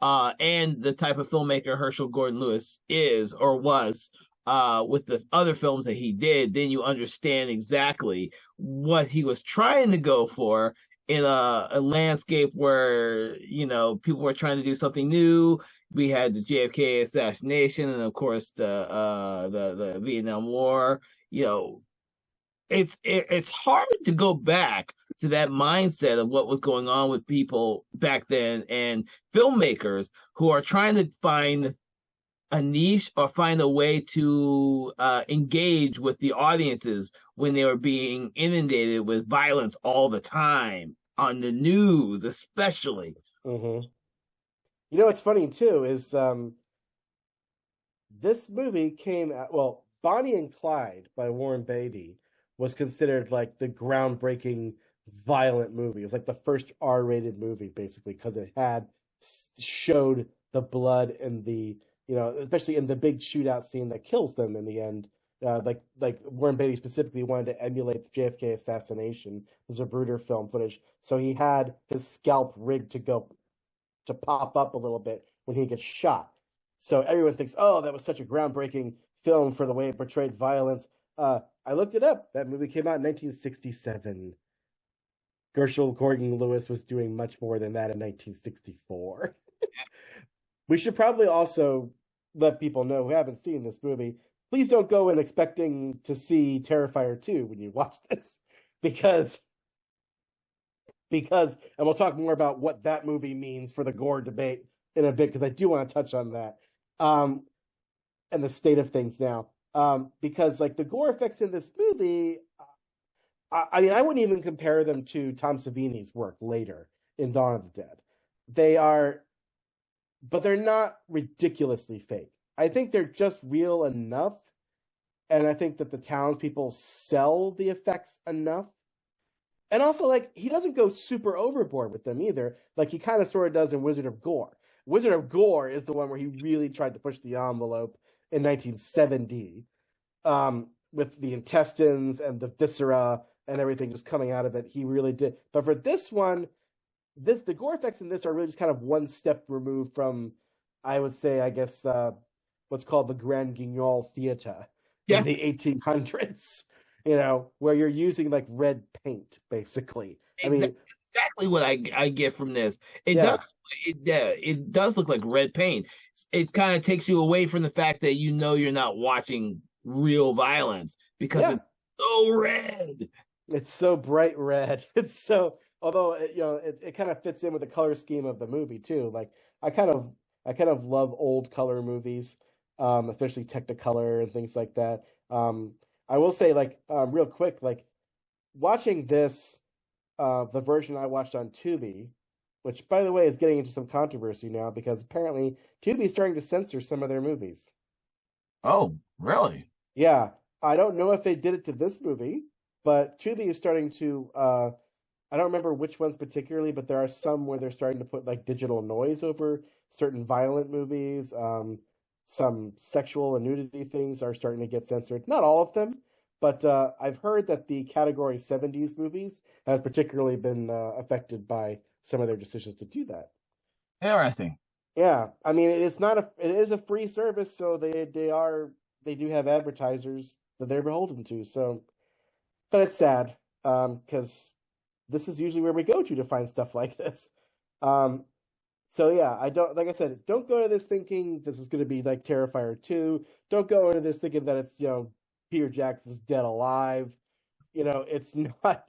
and the type of filmmaker Herschel Gordon Lewis is or was with the other films that he did, then you understand exactly what he was trying to go for in a landscape where, people were trying to do something new. We had the JFK assassination, and of course the Vietnam War. You know, it's hard to go back to that mindset of what was going on with people back then and filmmakers who are trying to find a niche or find a way to engage with the audiences when they were being inundated with violence all the time on the news, especially. Mm-hmm. You know what's funny too is this movie came out, well, Bonnie and Clyde by Warren Beatty was considered like the groundbreaking violent movie. It was like the first R-rated movie basically because it had showed the blood and the, especially in the big shootout scene that kills them in the end. Like Warren Beatty specifically wanted to emulate the JFK assassination. There's a Zapruder film footage, so he had his scalp rigged to pop up a little bit when he gets shot. So everyone thinks, oh, that was such a groundbreaking film for the way it portrayed violence. I looked it up. That movie came out in 1967. Herschel Gordon Lewis was doing much more than that in 1964. We should probably also let people know who haven't seen this movie, please don't go in expecting to see Terrifier 2 when you watch this, because and we'll talk more about what that movie means for the gore debate in a bit, because I do want to touch on that, and the state of things now, because like the gore effects in this movie, I mean, I wouldn't even compare them to Tom Savini's work later in Dawn of the Dead. They are, but they're not ridiculously fake. I think they're just real enough, and I think that the townspeople sell the effects enough. And also, like, he doesn't go super overboard with them either. Like, he kind of sort of does in Wizard of Gore. Wizard of Gore is the one where he really tried to push the envelope in 1970, with the intestines and the viscera and everything just coming out of it. He really did. But for this one, the gore effects in this are really just kind of one step removed from, I would say, I guess, what's called the Grand Guignol Theater in the 1800s. Where you're using like red paint, basically. Exactly, I mean, exactly what I get from this. It does look like red paint. It kind of takes you away from the fact that you're not watching real violence because it's so red. It's so bright red. It's so, although it kind of fits in with the color scheme of the movie too. Like I kind of love old color movies, especially Technicolor and things like that. I will say, like, real quick, like, watching this, the version I watched on Tubi, which, by the way, is getting into some controversy now because apparently Tubi is starting to censor some of their movies. Oh, really? Yeah. I don't know if they did it to this movie, but Tubi is starting to, I don't remember which ones particularly, but there are some where they're starting to put, like, digital noise over certain violent movies. Some sexual and nudity things are starting to get censored. Not all of them, but I've heard that the category 70s movies has particularly been affected by some of their decisions to do that. Interesting. Yeah, I mean, it is a free service, so they do have advertisers that they're beholden to. So, but it's sad because this is usually where we go to find stuff like this. So yeah, like I said, don't go to this thinking this is going to be like Terrifier 2. Don't go into this thinking that it's, Peter Jackson's dead alive. It's not,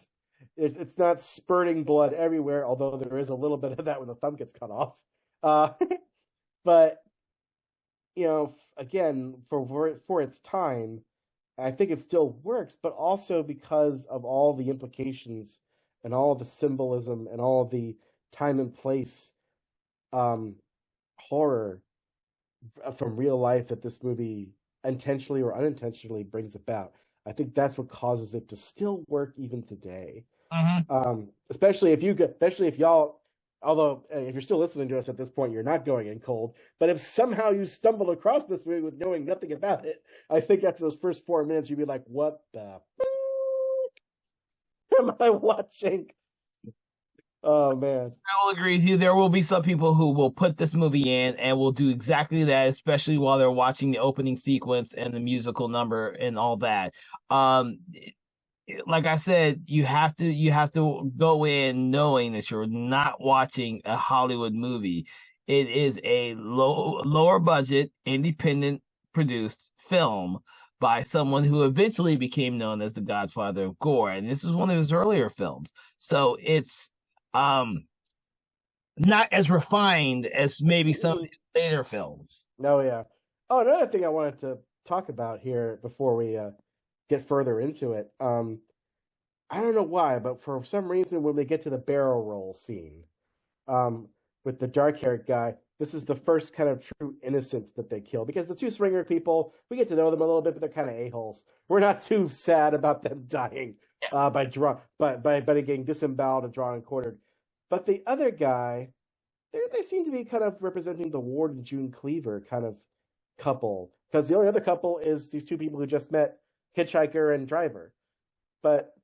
it's not spurting blood everywhere, although there is a little bit of that when the thumb gets cut off. But, again, for its time, I think it still works, but also because of all the implications and all the symbolism and all the time and place horror from real life that this movie intentionally or unintentionally brings about. I think that's what causes it to still work even today. Mm-hmm. Especially if y'all, although if you're still listening to us at this point, you're not going in cold. But if somehow you stumbled across this movie with knowing nothing about it, I think after those first 4 minutes, you'd be like, "What the am I watching?" Oh man. I will agree with you. There will be some people who will put this movie in and will do exactly that, especially while they're watching the opening sequence and the musical number and all that. Um, like I said, you have to go in knowing that you're not watching a Hollywood movie. It is a lower budget, independent produced film by someone who eventually became known as the Godfather of Gore, and this is one of his earlier films. So it's um not as refined as maybe some of Mhm. his later films. Oh yeah. Oh, another thing I wanted to talk about here before we get further into it. I don't know why, but for some reason, when we get to the barrel roll scene, um, with the dark-haired guy, this is the first kind of true innocent that they kill because the two Springer people, we get to know them a little bit, but they're kind of a-holes. We're not too sad about them dying by getting disemboweled and drawn and quartered. But the other guy, they seem to be kind of representing the Ward and June Cleaver kind of couple because the only other couple is these two people who just met, hitchhiker and driver. But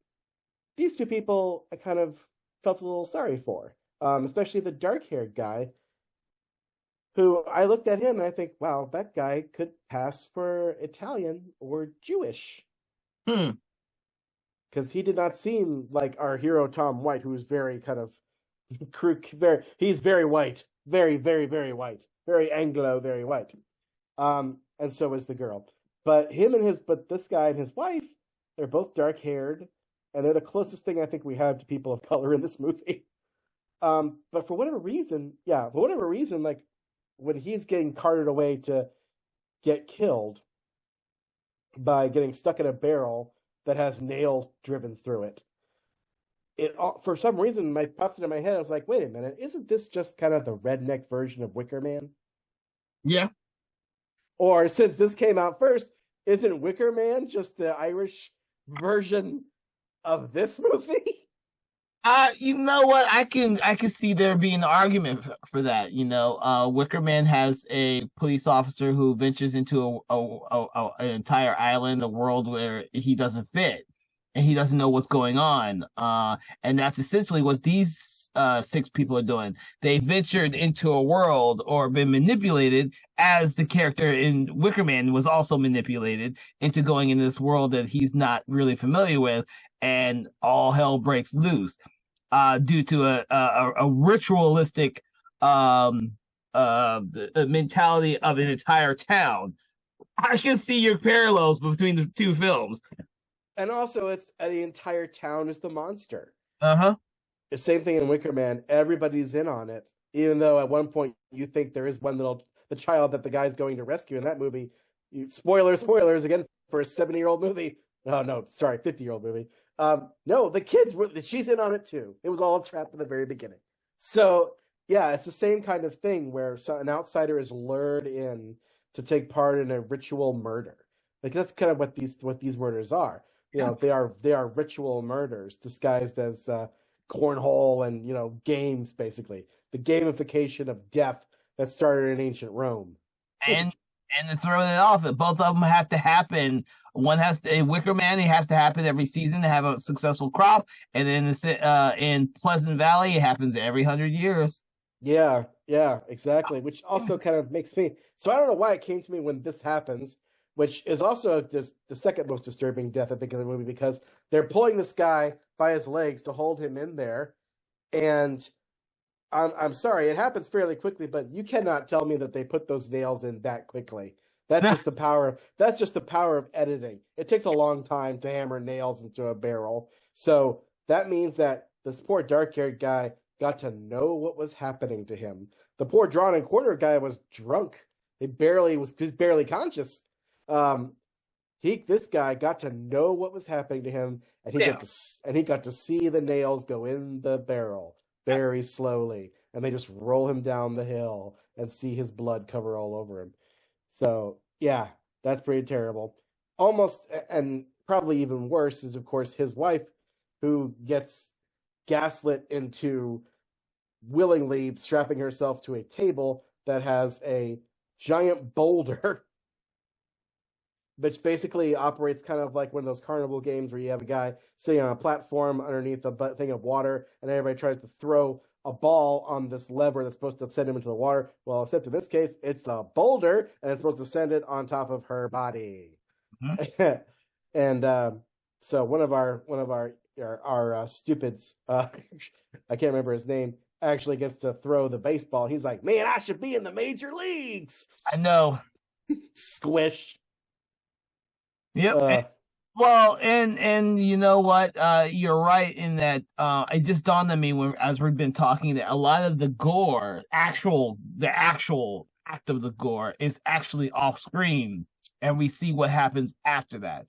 these two people I kind of felt a little sorry for, especially the dark-haired guy, who I looked at him and I think, wow, that guy could pass for Italian or Jewish Hmm. because he did not seem like our hero Tom White, who is very kind of very he's very white, very very very white, very Anglo, very white. And so is the girl. But this guy and his wife, they're both dark haired, and they're the closest thing I think we have to people of color in this movie. But for whatever reason, like when he's getting carted away to get killed by getting stuck in a barrel that has nails driven through it, for some reason my popped into my head. I was like, wait a minute, isn't this just kind of the redneck version of Wicker Man? Yeah. Or since this came out first, isn't Wicker Man just the Irish version of this movie? You know what? I can see there being an argument for that. Wicker Man has a police officer who ventures into an entire island, a world where he doesn't fit, and he doesn't know what's going on. And that's essentially what these six people are doing. They ventured into a world or been manipulated, as the character in Wicker Man was also manipulated into going into this world that he's not really familiar with, and all hell breaks loose due to a ritualistic um, the mentality of an entire town. I can see your parallels between the two films. And also, it's the entire town is the monster. Uh huh. The same thing in Wicker Man. Everybody's in on it, even though at one point you think there is the child that the guy's going to rescue in that movie. Spoilers again for a 70-year-old movie. Oh no, sorry, 50-year-old movie. No, the kids were. She's in on it too. It was all a trap in the very beginning. So yeah, it's the same kind of thing where an outsider is lured in to take part in a ritual murder. Like that's kind of what these murders are. Yeah. They are ritual murders disguised as cornhole and games, basically the gamification of death that started in ancient Rome. And and to throw it off, both of them have to happen. One has to, in Wicker Man, it has to happen every season to have a successful crop, and then in Pleasant Valley, it happens every 100 years. Yeah, yeah, exactly. Which also kind of makes me. So I don't know why it came to me when this happens, which is also just the second most disturbing death I think in the movie because they're pulling this guy by his legs to hold him in there, and I'm sorry, it happens fairly quickly, but you cannot tell me that they put those nails in that quickly. That's just the power of editing. It takes a long time to hammer nails into a barrel. So that means that this poor dark-haired guy got to know what was happening to him. The poor drawn and quarter guy was drunk. He's barely conscious. Um, this guy got to know what was happening to him, and Yeah. he got to see the nails go in the barrel very slowly, and they just roll him down the hill and see his blood cover all over him. So yeah, that's pretty terrible. Almost, and probably even worse is of course his wife, who gets gaslit into willingly strapping herself to a table that has a giant boulder which basically operates kind of like one of those carnival games where you have a guy sitting on a platform underneath a thing of water, and everybody tries to throw a ball on this lever that's supposed to send him into the water. Well, except in this case, it's a boulder, and it's supposed to send it on top of her body. Mm-hmm. And so one of our stupids, I can't remember his name, actually gets to throw the baseball. He's like, "Man, I should be in the major leagues." I know. Squish. Yep. Well, and you know what? You're right in that. It just dawned on me as we've been talking that a lot of the gore, the actual act of the gore, is actually off screen, and we see what happens after that.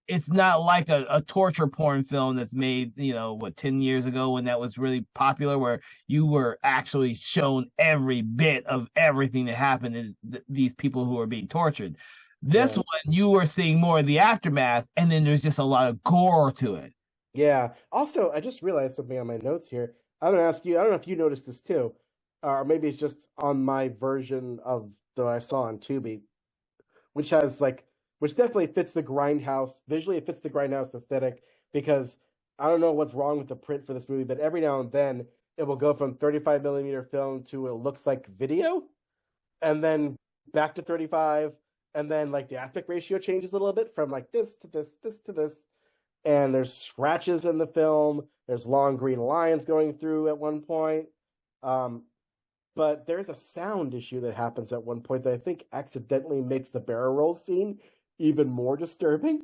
It's not like a torture porn film that's made, 10 years ago when that was really popular, where you were actually shown every bit of everything that happened to these people who are being tortured. This one, you were seeing more of the aftermath, and then there's just a lot of gore to it. Yeah. Also, I just realized something on my notes here. I'm going to ask you, I don't know if you noticed this too, or maybe it's just on my version of that I saw on Tubi, which definitely fits the Grindhouse. Visually, it fits the Grindhouse aesthetic, because I don't know what's wrong with the print for this movie, but every now and then it will go from 35 millimeter film to it looks like video, and then back to 35, and then like the aspect ratio changes a little bit from like this to this, this to this, and there's scratches in the film. There's long green lines going through at one point. But there's a sound issue that happens at one point that I think accidentally makes the barrel roll scene even more disturbing.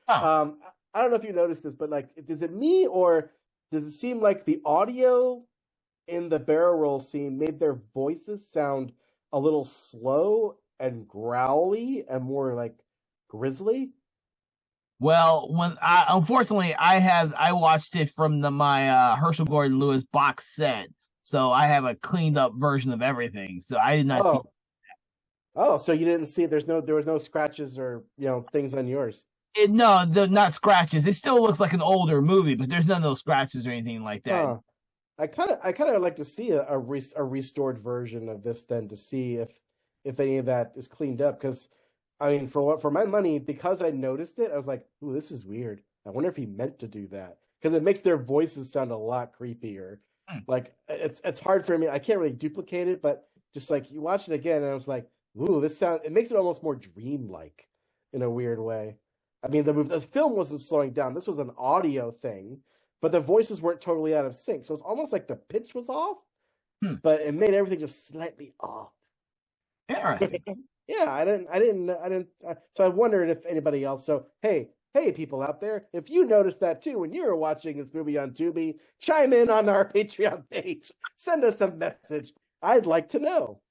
I don't know if you noticed this, but like, is it me, or does it seem like the audio in the barrel roll scene made their voices sound a little slow and growly and more like grisly? Well, unfortunately I watched it from my Herschel Gordon Lewis box set, so I have a cleaned up version of everything. So I did not see. Oh, so you didn't see it? There was no scratches or things on yours. No, not scratches. It still looks like an older movie, but there's none of those scratches or anything like that. Huh. I kind of like to see a restored version of this then, to see if any of that is cleaned up, because I mean, for my money, because I noticed it, I was like, "Ooh, this is weird. I wonder if he meant to do that," because it makes their voices sound a lot creepier. Like it's hard for me. I can't really duplicate it, but just like you watch it again, and I was like, "Ooh, it makes it almost more dreamlike in a weird way." I mean, the film wasn't slowing down. This was an audio thing, but the voices weren't totally out of sync, so it's almost like the pitch was off, but it made everything just slightly off. Interesting. Yeah, I didn't. So I wondered if anybody else. So hey, people out there, if you noticed that too when you were watching this movie on Tubi, chime in on our Patreon page. Send us a message. I'd like to know.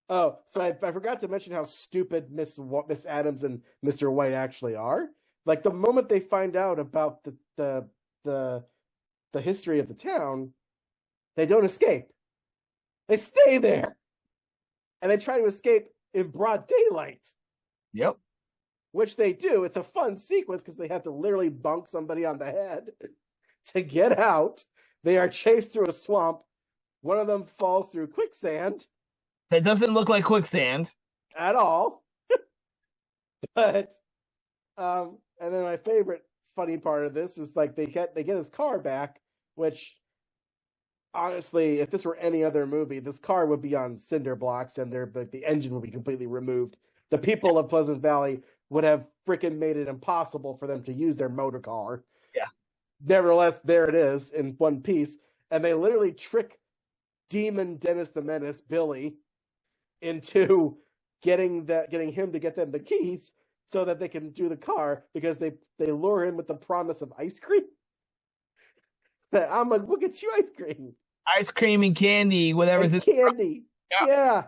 Oh, so I forgot to mention how stupid Miss Adams and Mr. White actually are. Like, the moment they find out about the history of the town, they don't escape. They stay there. And they try to escape in broad daylight. Yep. Which they do. It's a fun sequence because they have to literally bonk somebody on the head to get out. They are chased through a swamp. One of them falls through quicksand. That doesn't look like quicksand at all. But and then my favorite funny part of this is like they get his car back, which honestly, if this were any other movie, this car would be on cinder blocks and the engine would be completely removed. The people of Pleasant Valley would have freaking made it impossible for them to use their motor car. Yeah. Nevertheless, there it is in one piece, and they literally trick Demon Dennis the Menace, Billy, into getting him to get them the keys so that they can do the car, because they lure him with the promise of ice cream. I'm like, we'll get you ice cream. Ice cream and candy, whatever's and candy. Yeah.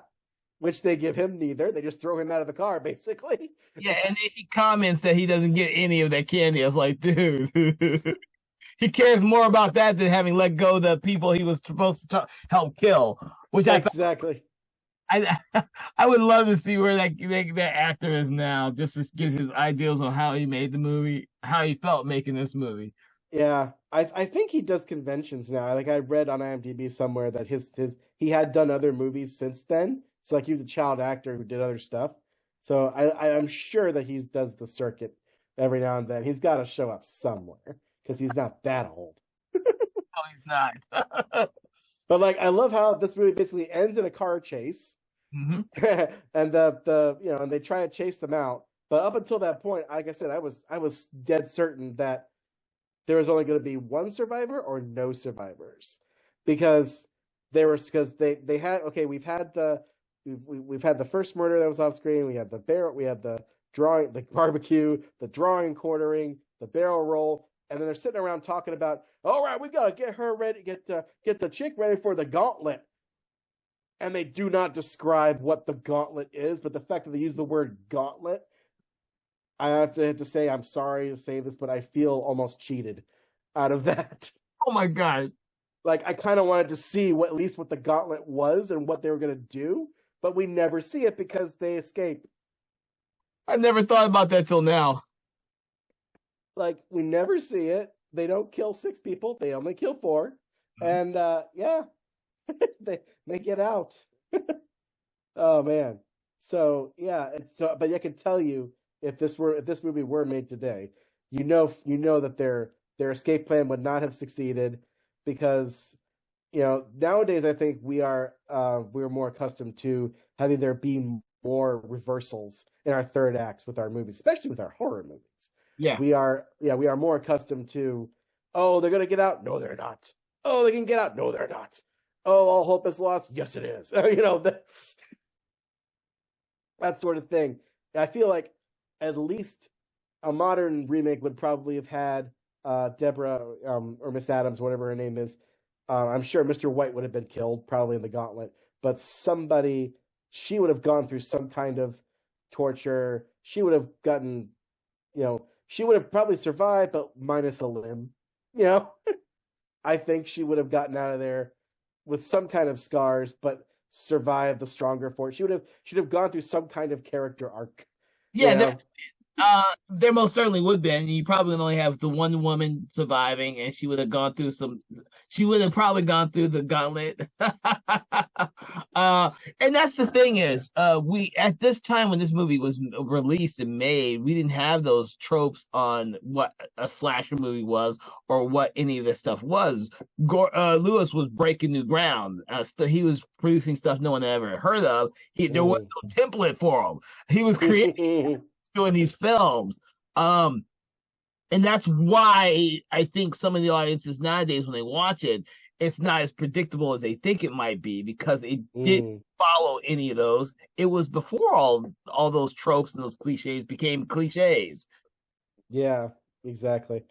Which they give him neither. They just throw him out of the car, basically. Yeah, and he comments that he doesn't get any of that candy. I was like, dude, he cares more about that than having let go of the people he was supposed to help kill. Which exactly. I would love to see where that actor is now, just to get his ideals on how he made the movie, how he felt making this movie. Yeah, I think he does conventions now. Like, I read on IMDb somewhere that he had done other movies since then. So like, he was a child actor who did other stuff. So I'm sure that he does the circuit every now and then. He's got to show up somewhere because he's not that old. No, he's not. But like, I love how this movie basically ends in a car chase, Hmm. and and they try to chase them out. But up until that point, like I said, I was dead certain that there was only going to be one survivor or no survivors, because they had okay, we've had the first murder that was off screen, we had the barrel, we had the drawing, the barbecue, the drawing, quartering, the barrel roll, and then they're sitting around talking about, all right, we gotta get her ready, get the chick ready for the gauntlet, and they do not describe what the gauntlet is, but the fact that they use the word gauntlet, I have to say, I'm sorry to say this, but I feel almost cheated out of that. Oh my God. Like, I kind of wanted to see at least what the gauntlet was and what they were going to do, but we never see it because they escape. I never thought about that till now. Like, we never see it. They don't kill 6 people. They only kill 4. And yeah, they get out. Oh man. So yeah, but I can tell you, if this movie were made today, you know that their escape plan would not have succeeded, because nowadays I think we're more accustomed to having there be more reversals in our third acts with our movies, especially with our horror movies. Yeah. We are more accustomed to, oh, they're gonna get out, no they're not. Oh, they can get out, no they're not. Oh, all hope is lost, yes it is. That sort of thing. I feel like at least a modern remake would probably have had Deborah, or Miss Adams, whatever her name is. I'm sure Mr. White would have been killed, probably in the gauntlet, but she would have gone through some kind of torture. She would have gotten, she would have probably survived, but minus a limb. You know, I think she would have gotten out of there with some kind of scars, but survived the stronger for it. She'd have gone through some kind of character arc. You Yeah, know, there most certainly would be, and you probably only have the one woman surviving, and she would have gone through some. She would have probably gone through the gauntlet. And that's the thing is, we at this time when this movie was released and made, we didn't have those tropes on what a slasher movie was or what any of this stuff was. Lewis was breaking new ground. He was producing stuff no one had ever heard of. There was no template for him. He was creating doing these films. And that's why I think some of the audiences nowadays, when they watch it, it's not as predictable as they think it might be, because it didn't follow any of those. It was before all those tropes and those cliches became cliches. Yeah, exactly.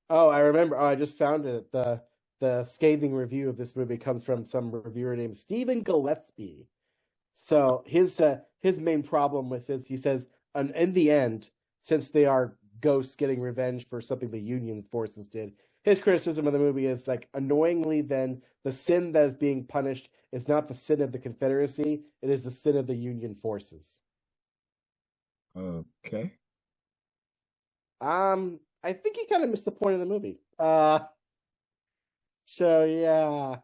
Oh, I remember. Oh, I just found it. The scathing review of this movie comes from some reviewer named Stephen Gillespie. So his main problem with this, he says, in the end, since they are ghosts getting revenge for something the Union forces did, his criticism of the movie is like, annoyingly, then the sin that is being punished is not the sin of the Confederacy; it is the sin of the Union forces. Okay. I think he kind of missed the point of the movie. So yeah,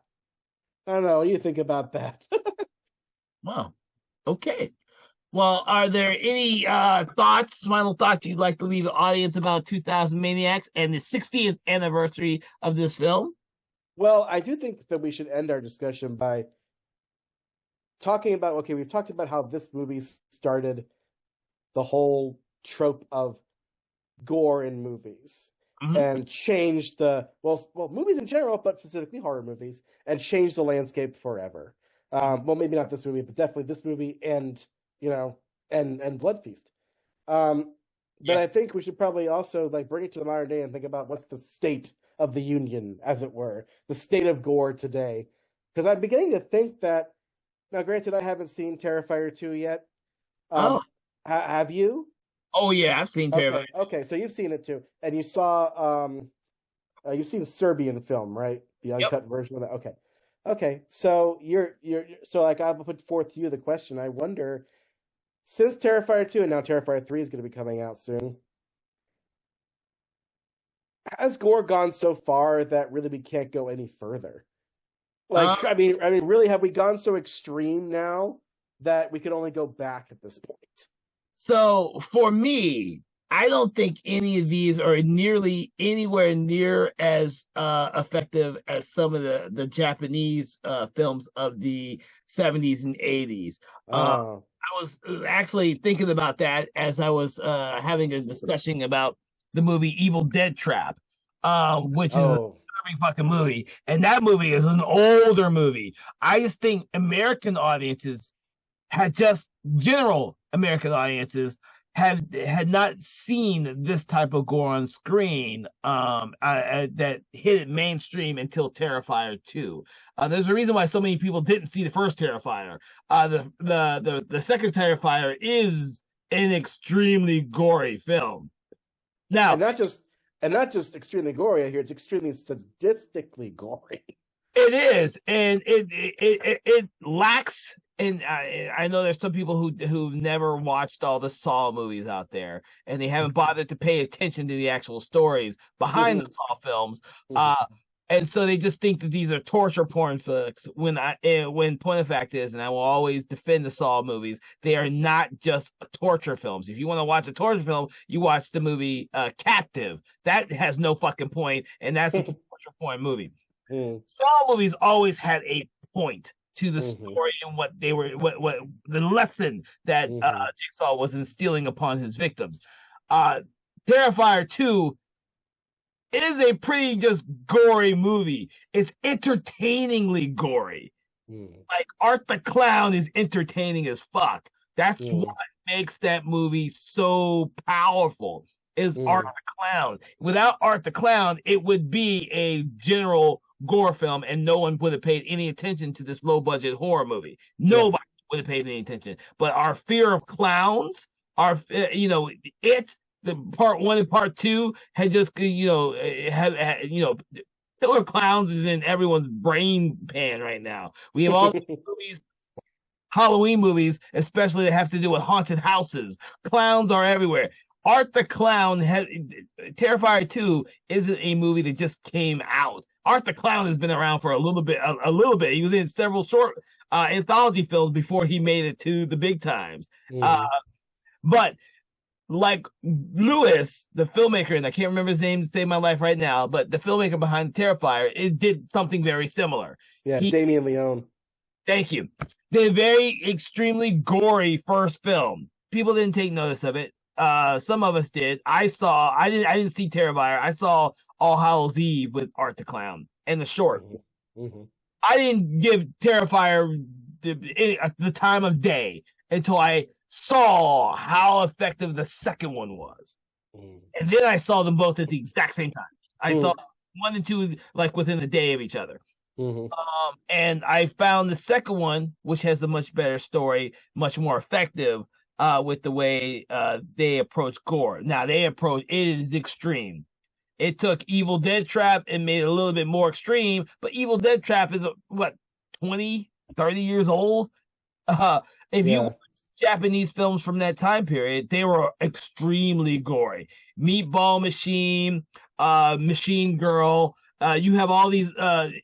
I don't know. What do you think about that? Wow. Okay. Well, are there any final thoughts you'd like to leave the audience about 2000 Maniacs and the 60th anniversary of this film? Well, I do think that we should end our discussion by talking about, okay, we've talked about how this movie started the whole trope of gore in movies, and changed movies in general, but specifically horror movies, and changed the landscape forever. Well, maybe not this movie, but definitely this movie, and Blood Feast. But I think we should probably also like bring it to the modern day and think about what's the state of the Union, as it were, the state of gore today. Because I'm beginning to think that, now granted, I haven't seen Terrifier 2 yet. Have you? Oh yeah, I've seen Terrifier. Okay, so you've seen it too, and you saw you've seen the Serbian film, right? The uncut version of that. Okay. So so like, I'll put forth to you the question. I wonder, since Terrifier 2 and now Terrifier 3 is going to be coming out soon, has gore gone so far that really we can't go any further? Like, I mean, really, have we gone so extreme now that we can only go back at this point? So for me, I don't think any of these are nearly anywhere near as effective as some of the Japanese films of the 70s and 80s. Oh, I was actually thinking about that as I was having a discussion about the movie Evil Dead Trap, which is a oh, disturbing fucking movie. And that movie is an older movie. I just think American audiences had just general American audiences had not seen this type of gore on screen that hit it mainstream until Terrifier 2. There's a reason why so many people didn't see the first Terrifier. The second Terrifier is an extremely gory film. Now, and not just and not just extremely gory. I hear it's extremely sadistically gory. it is, and it lacks. And I know there's some people who've never watched all the Saw movies out there, and they haven't bothered to pay attention to the actual stories behind the Saw films. Uh, and so they just think that these are torture porn flicks. When point of fact is, and I will always defend the Saw movies, they are not just torture films. If you want to watch a torture film, you watch the movie Captive. That has no fucking point, and that's a torture porn movie. Saw movies always had a point to the story and what they were, what the lesson that Jigsaw was instilling upon his victims. Terrifier 2 is a pretty just gory movie. It's entertainingly gory. Like Art the Clown is entertaining as fuck. That's what makes that movie so powerful. Is Art the Clown. Without Art the Clown, it would be a general gore film, and no one would have paid any attention to this low budget horror movie. Nobody would have paid any attention. But our fear of clowns, our the part 1 and part 2 had just had killer clowns is in everyone's brain pan right now. We have all these movies, Halloween movies, especially that have to do with haunted houses. Clowns are everywhere. Art the Clown Terrifier 2 isn't a movie that just came out. Art the Clown has been around for a little bit. He was in several short anthology films before he made it to the big times. But like Lewis, the filmmaker, and I can't remember his name to save my life right now, but the filmmaker behind Terrifier, it did something very similar. Yeah, Damien Leone. Thank you. The very extremely gory first film. People didn't take notice of it. Some of us did. I didn't see Terrifier. I saw All Hallows Eve with Art the Clown and the short. I didn't give Terrifier the time of day until I saw how effective the second one was. And then I saw them both at the exact same time. I saw 1 and 2 like within a day of each other. And I found the second one, which has a much better story, much more effective with the way they approach gore. Now it is extreme. It took Evil Dead Trap and made it a little bit more extreme, but Evil Dead Trap is 20, 30 years old. If you watch Japanese films from that time period, they were extremely gory. Meatball Machine, Machine Girl. You have all these,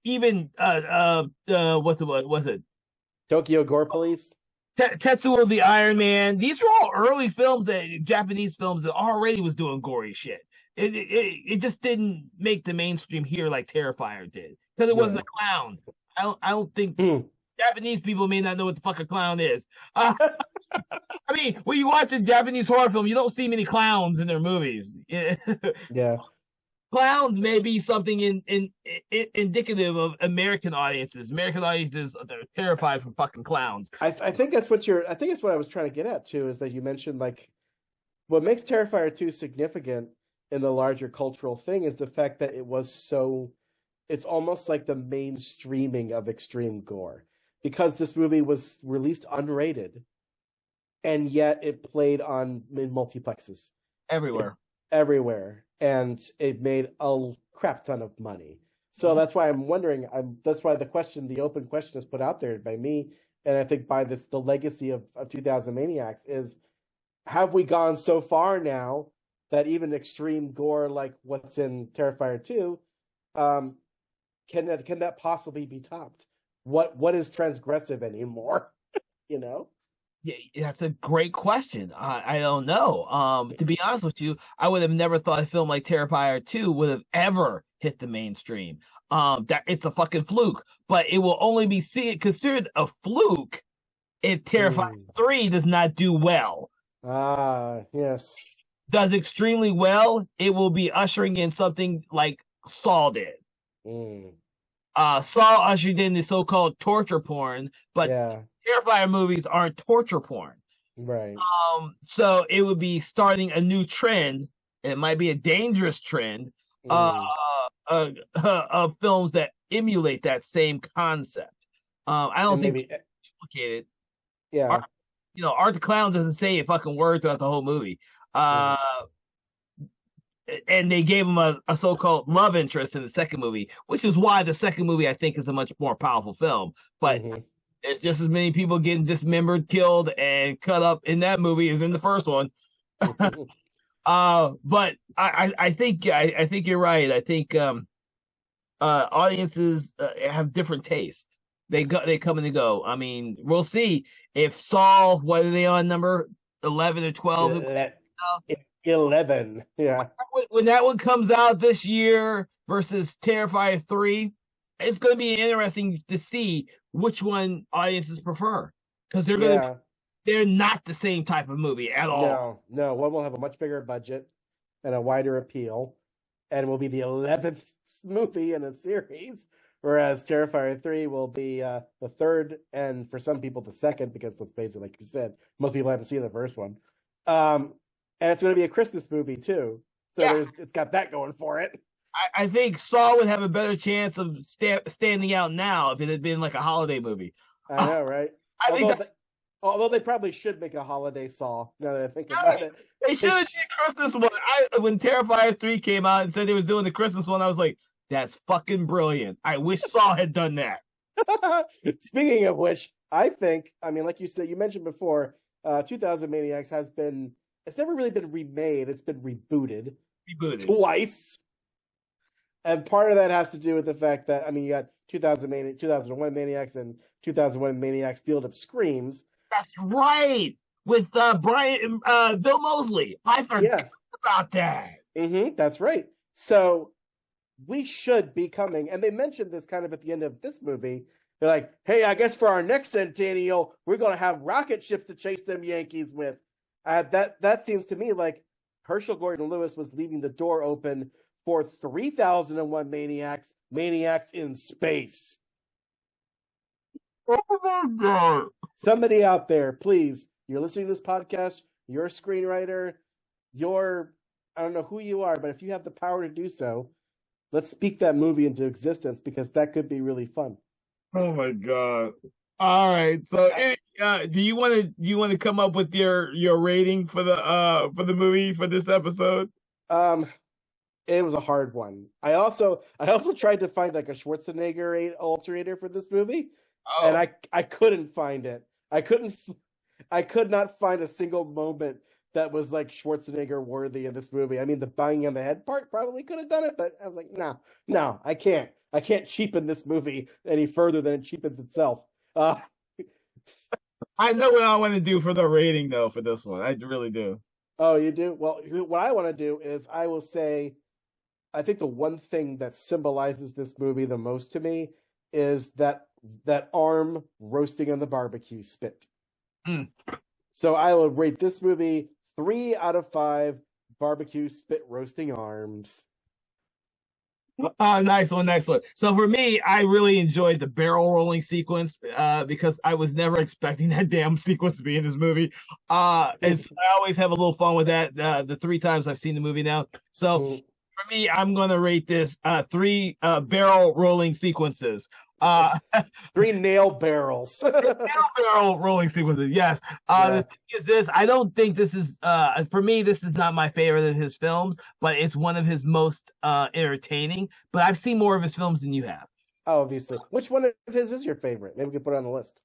even what was it? Tokyo Gore Police. Tetsuo the Iron Man. These were all early films Japanese films that already was doing gory shit. It just didn't make the mainstream here like Terrifier did because it wasn't a clown. I don't think Japanese people may not know what the fuck a clown is. I mean, when you watch a Japanese horror film, you don't see many clowns in their movies. Yeah. Clowns may be something indicative of American audiences. American audiences are terrified from fucking clowns. I think that's what I was trying to get at too, is that you mentioned like what makes Terrifier 2 significant in the larger cultural thing is the fact that it's almost like the mainstreaming of extreme gore. Because this movie was released unrated, and yet it played in multiplexes. Everywhere. And it made a crap ton of money. So that's why I'm wondering, that's why the open question is put out there by me, and I think by the legacy of 2000 Maniacs is, have we gone so far now that even extreme gore like what's in Terrifier 2, can that possibly be topped? What is transgressive anymore? Yeah, that's a great question. I don't know. To be honest with you, I would have never thought a film like Terrifier 2 would have ever hit the mainstream. That it's a fucking fluke, but it will only be considered a fluke if Terrifier Mm. 3 does not do well. Ah, yes. Does extremely well, it will be ushering in something like Saw did. Mm. Saw ushered in the so-called torture porn, but Yeah, Terrifier movies aren't torture porn. right. So it would be starting a new trend. It might be a dangerous trend uh, Mm. of films that emulate that same concept. I don't And think maybe, complicated. yeah. Art, Art the Clown doesn't say a fucking word throughout the whole movie. Mm. Uh, and they gave him a so-called love interest in the second movie, which is why the second movie I think is a much more powerful film. But Hmm. there's just as many people getting dismembered, killed, and cut up in that movie as in the first one. But I think you're right. I think audiences have different tastes. They come and they go. I mean, we'll see if Saul, what are they on, number 11 or 12? Ele- 11. Yeah. When that one comes out this year versus Terrifier 3, it's going to be interesting to see which one audiences prefer, because Yeah. they're not the same type of movie at all. No, no. One will have a much bigger budget and a wider appeal, and will be the 11th movie in a series, whereas Terrifier 3 will be the third, and for some people, the second, because let's face it, like you said, most people haven't seen the first one. And it's going to be a Christmas movie, too. So Yeah, it's got that going for it. I think Saw would have a better chance of standing out now if it had been like a holiday movie. I know, right? I think Although, that's although they probably should make a holiday Saw, now that I think about it. they should have did Christmas one. When Terrifier 3 came out and said they was doing the Christmas one, I was like, that's fucking brilliant. I wish Saw had done that. Speaking of which, I think, I mean, like you said, you mentioned before, 2000 Maniacs it's never really been remade. It's been rebooted Rebooted. twice. And part of that has to do with the fact that, I mean, you got 2001 Maniacs and 2001 Maniacs Field of Screams. That's right. With Bill Moseley. I forgot about that. That's right. So we should be coming, and they mentioned this kind of at the end of this movie. They're like, hey, I guess for our next centennial, we're going to have rocket ships to chase them Yankees with. That seems to me like Herschel Gordon Lewis was leaving the door open for 3001 Maniacs in space. Oh my god. Somebody out there, please, you're listening to this podcast, you're a screenwriter, I don't know who you are, but if you have the power to do so, let's speak that movie into existence, because that could be really fun. Oh my god. All right. So do you want to come up with your rating for the movie for this episode? It was a hard one. I also tried to find like a Schwarzenegger alternator for this movie, and I couldn't find it. I could not find a single moment that was like Schwarzenegger worthy in this movie. I mean, the banging on the head part probably could have done it, but I was like, no, I can't. I can't cheapen this movie any further than it cheapens itself. I know what I want to do for the rating though for this one. I really do. Oh, you do? Well, what I want to do is I will say, I think the one thing that symbolizes this movie the most to me is that arm roasting on the barbecue spit. Mm. So I will rate this movie 3 out of 5 barbecue spit roasting arms. Nice one, nice one. So for me, I really enjoyed the barrel rolling sequence because I was never expecting that damn sequence to be in this movie. And so I always have a little fun with that the 3 times I've seen the movie now. So for me, I'm going to rate this 3 barrel rolling sequences. 3 nail barrels. Barrel rolling sequences, yes. The thing is this, I don't think this is for me, this is not my favorite of his films, but it's one of his most entertaining. But I've seen more of his films than you have. Obviously. Which one of his is your favorite? Maybe we can put it on the list.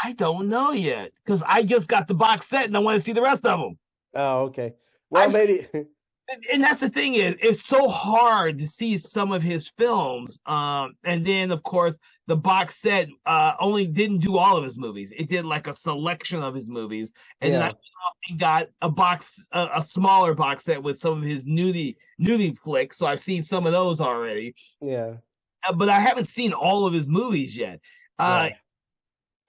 I don't know yet, because I just got the box set and I want to see the rest of them. Oh, okay. Well, maybe. And that's the thing, is it's so hard to see some of his films, and then of course the box set only didn't do all of his movies. It did like a selection of his movies, and then I Yeah, went off and got a smaller box set with some of his nudie flicks. So I've seen some of those already, yeah, but I haven't seen all of his movies yet. Uh,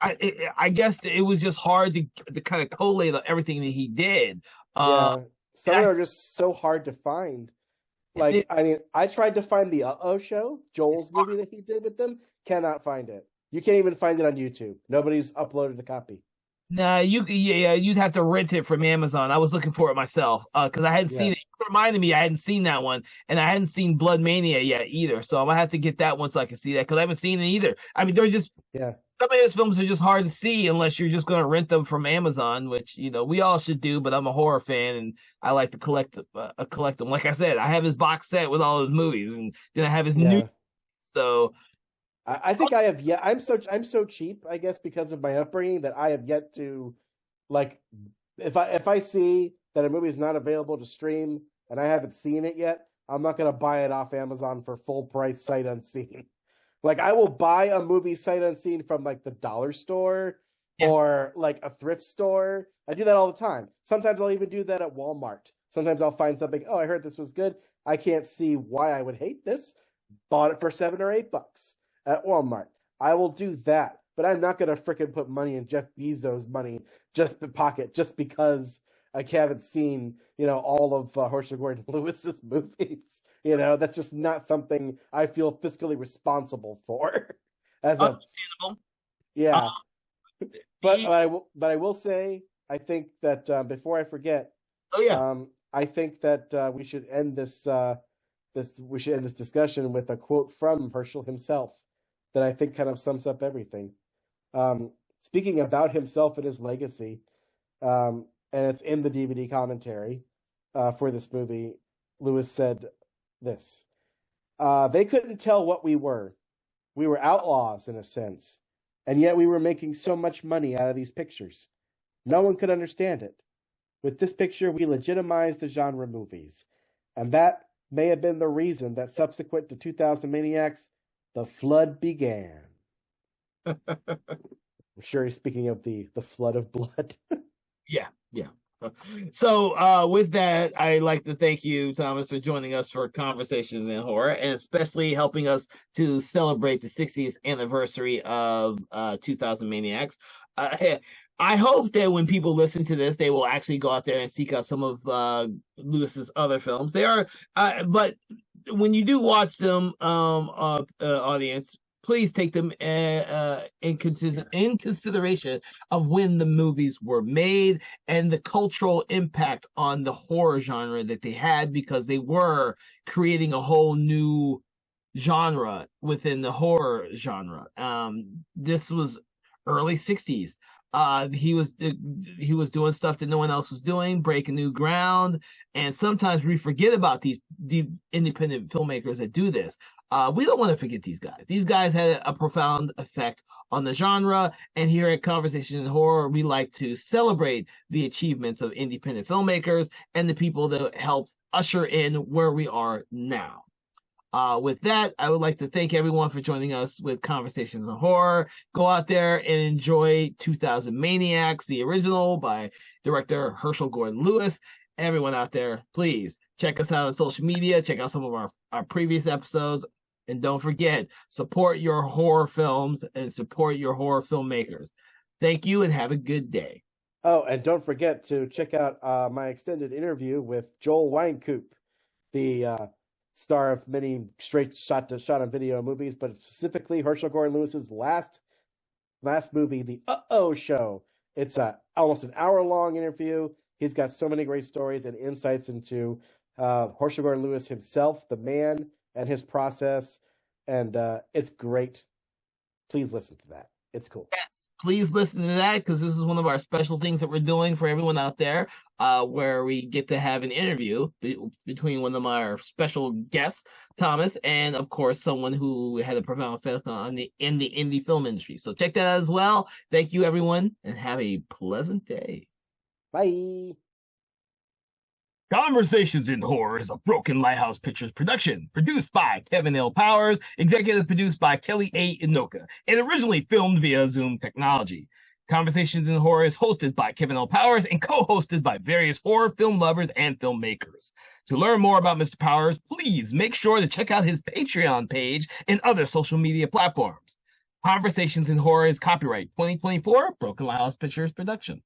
right. I guess it was just hard to kind of collate everything that he did. Uh, Yeah. Some and of I them are just so hard to find. it, Like, I mean, I tried to find the Uh-Oh Show, Joel's movie that he did with them. Cannot find it. You can't even find it on YouTube. Nobody's uploaded a copy. Nah, you'd have to rent it from Amazon. I was looking for it myself because I hadn't Yeah, seen it. It reminded me I hadn't seen that one, and I hadn't seen Blood Mania yet either. So I'm gonna have to get that one so I can see that because I haven't seen it either. I mean, they're just yeah, some of his films are just hard to see unless you're just gonna rent them from Amazon, which we all should do. But I'm a horror fan and I like to collect them. Like I said, I have his box set with all his movies, and then I have his new. yeah. So I think I have yet. I'm so cheap, I guess, because of my upbringing that I have yet to, like, if I see that a movie is not available to stream and I haven't seen it yet, I'm not gonna buy it off Amazon for full price sight unseen. Like, I will buy a movie sight unseen from like the dollar store yeah, or like a thrift store. I do that all the time. Sometimes I'll even do that at Walmart. Sometimes I'll find something. Oh, I heard this was good. I can't see why I would hate this. Bought it for $7 or $8 at Walmart. I will do that, but I'm not gonna fricking put money in Jeff Bezos' money just in pocket just because I haven't seen all of Herschel Gordon Lewis's movies. That's just not something I feel fiscally responsible for. As a understandable. Uh, Yeah, but I will say I think that before I forget, oh yeah. I think that we should end this discussion with a quote from Herschel himself that I think kind of sums up everything. Speaking about himself and his legacy, and it's in the DVD commentary for this movie. Lewis said this: "They couldn't tell what we were. We were outlaws in a sense, and yet we were making so much money out of these pictures. No one could understand it. With this picture, we legitimized the genre movies, and that may have been the reason that subsequent to 2000 Maniacs, the flood began." I'm sure he's speaking of the flood of blood. Yeah, yeah. So, with that, I'd like to thank you, Thomas, for joining us for Conversations in Horror, and especially helping us to celebrate the 60th anniversary of 2000 Maniacs. I hope that when people listen to this, they will actually go out there and seek out some of Lewis's other films. They are, but when you do watch them, audience, please take them in consideration of when the movies were made and the cultural impact on the horror genre that they had, because they were creating a whole new genre within the horror genre. This was early 60s. He was doing stuff that no one else was doing, breaking new ground, and sometimes we forget about the independent filmmakers that do this. We don't want to forget these guys. These guys had a profound effect on the genre, and here at Conversation in Horror, we like to celebrate the achievements of independent filmmakers and the people that helped usher in where we are now. With that, I would like to thank everyone for joining us with Conversations in Horror. Go out there and enjoy 2000 Maniacs, the original by director Herschel Gordon Lewis. Everyone out there, please check us out on social media, check out some of our previous episodes, and don't forget, support your horror films and support your horror filmmakers. Thank you and have a good day. Oh, and don't forget to check out my extended interview with Joel Wynkoop, the star of many straight shot on video movies, but specifically Herschel Gordon Lewis's last movie, The Uh-Oh Show. It's almost an hour-long interview. He's got so many great stories and insights into Herschel Gordon Lewis himself, the man, and his process, and it's great. Please listen to that. It's cool. Yes, please listen to that, because this is one of our special things that we're doing for everyone out there, where we get to have an interview between one of our special guests, Thomas, and of course someone who had a profound effect in the indie film industry. So check that out as well. Thank you, everyone, and have a pleasant day. Bye. Conversations in Horror is a Broken Lighthouse Pictures production, produced by Kevin L. Powers, executive produced by Kelly A. Inoka, and originally filmed via Zoom technology. Conversations in Horror is hosted by Kevin L. Powers and co-hosted by various horror film lovers and filmmakers. To learn more about Mr. Powers, please make sure to check out his Patreon page and other social media platforms. Conversations in Horror is copyright 2024 Broken Lighthouse Pictures production.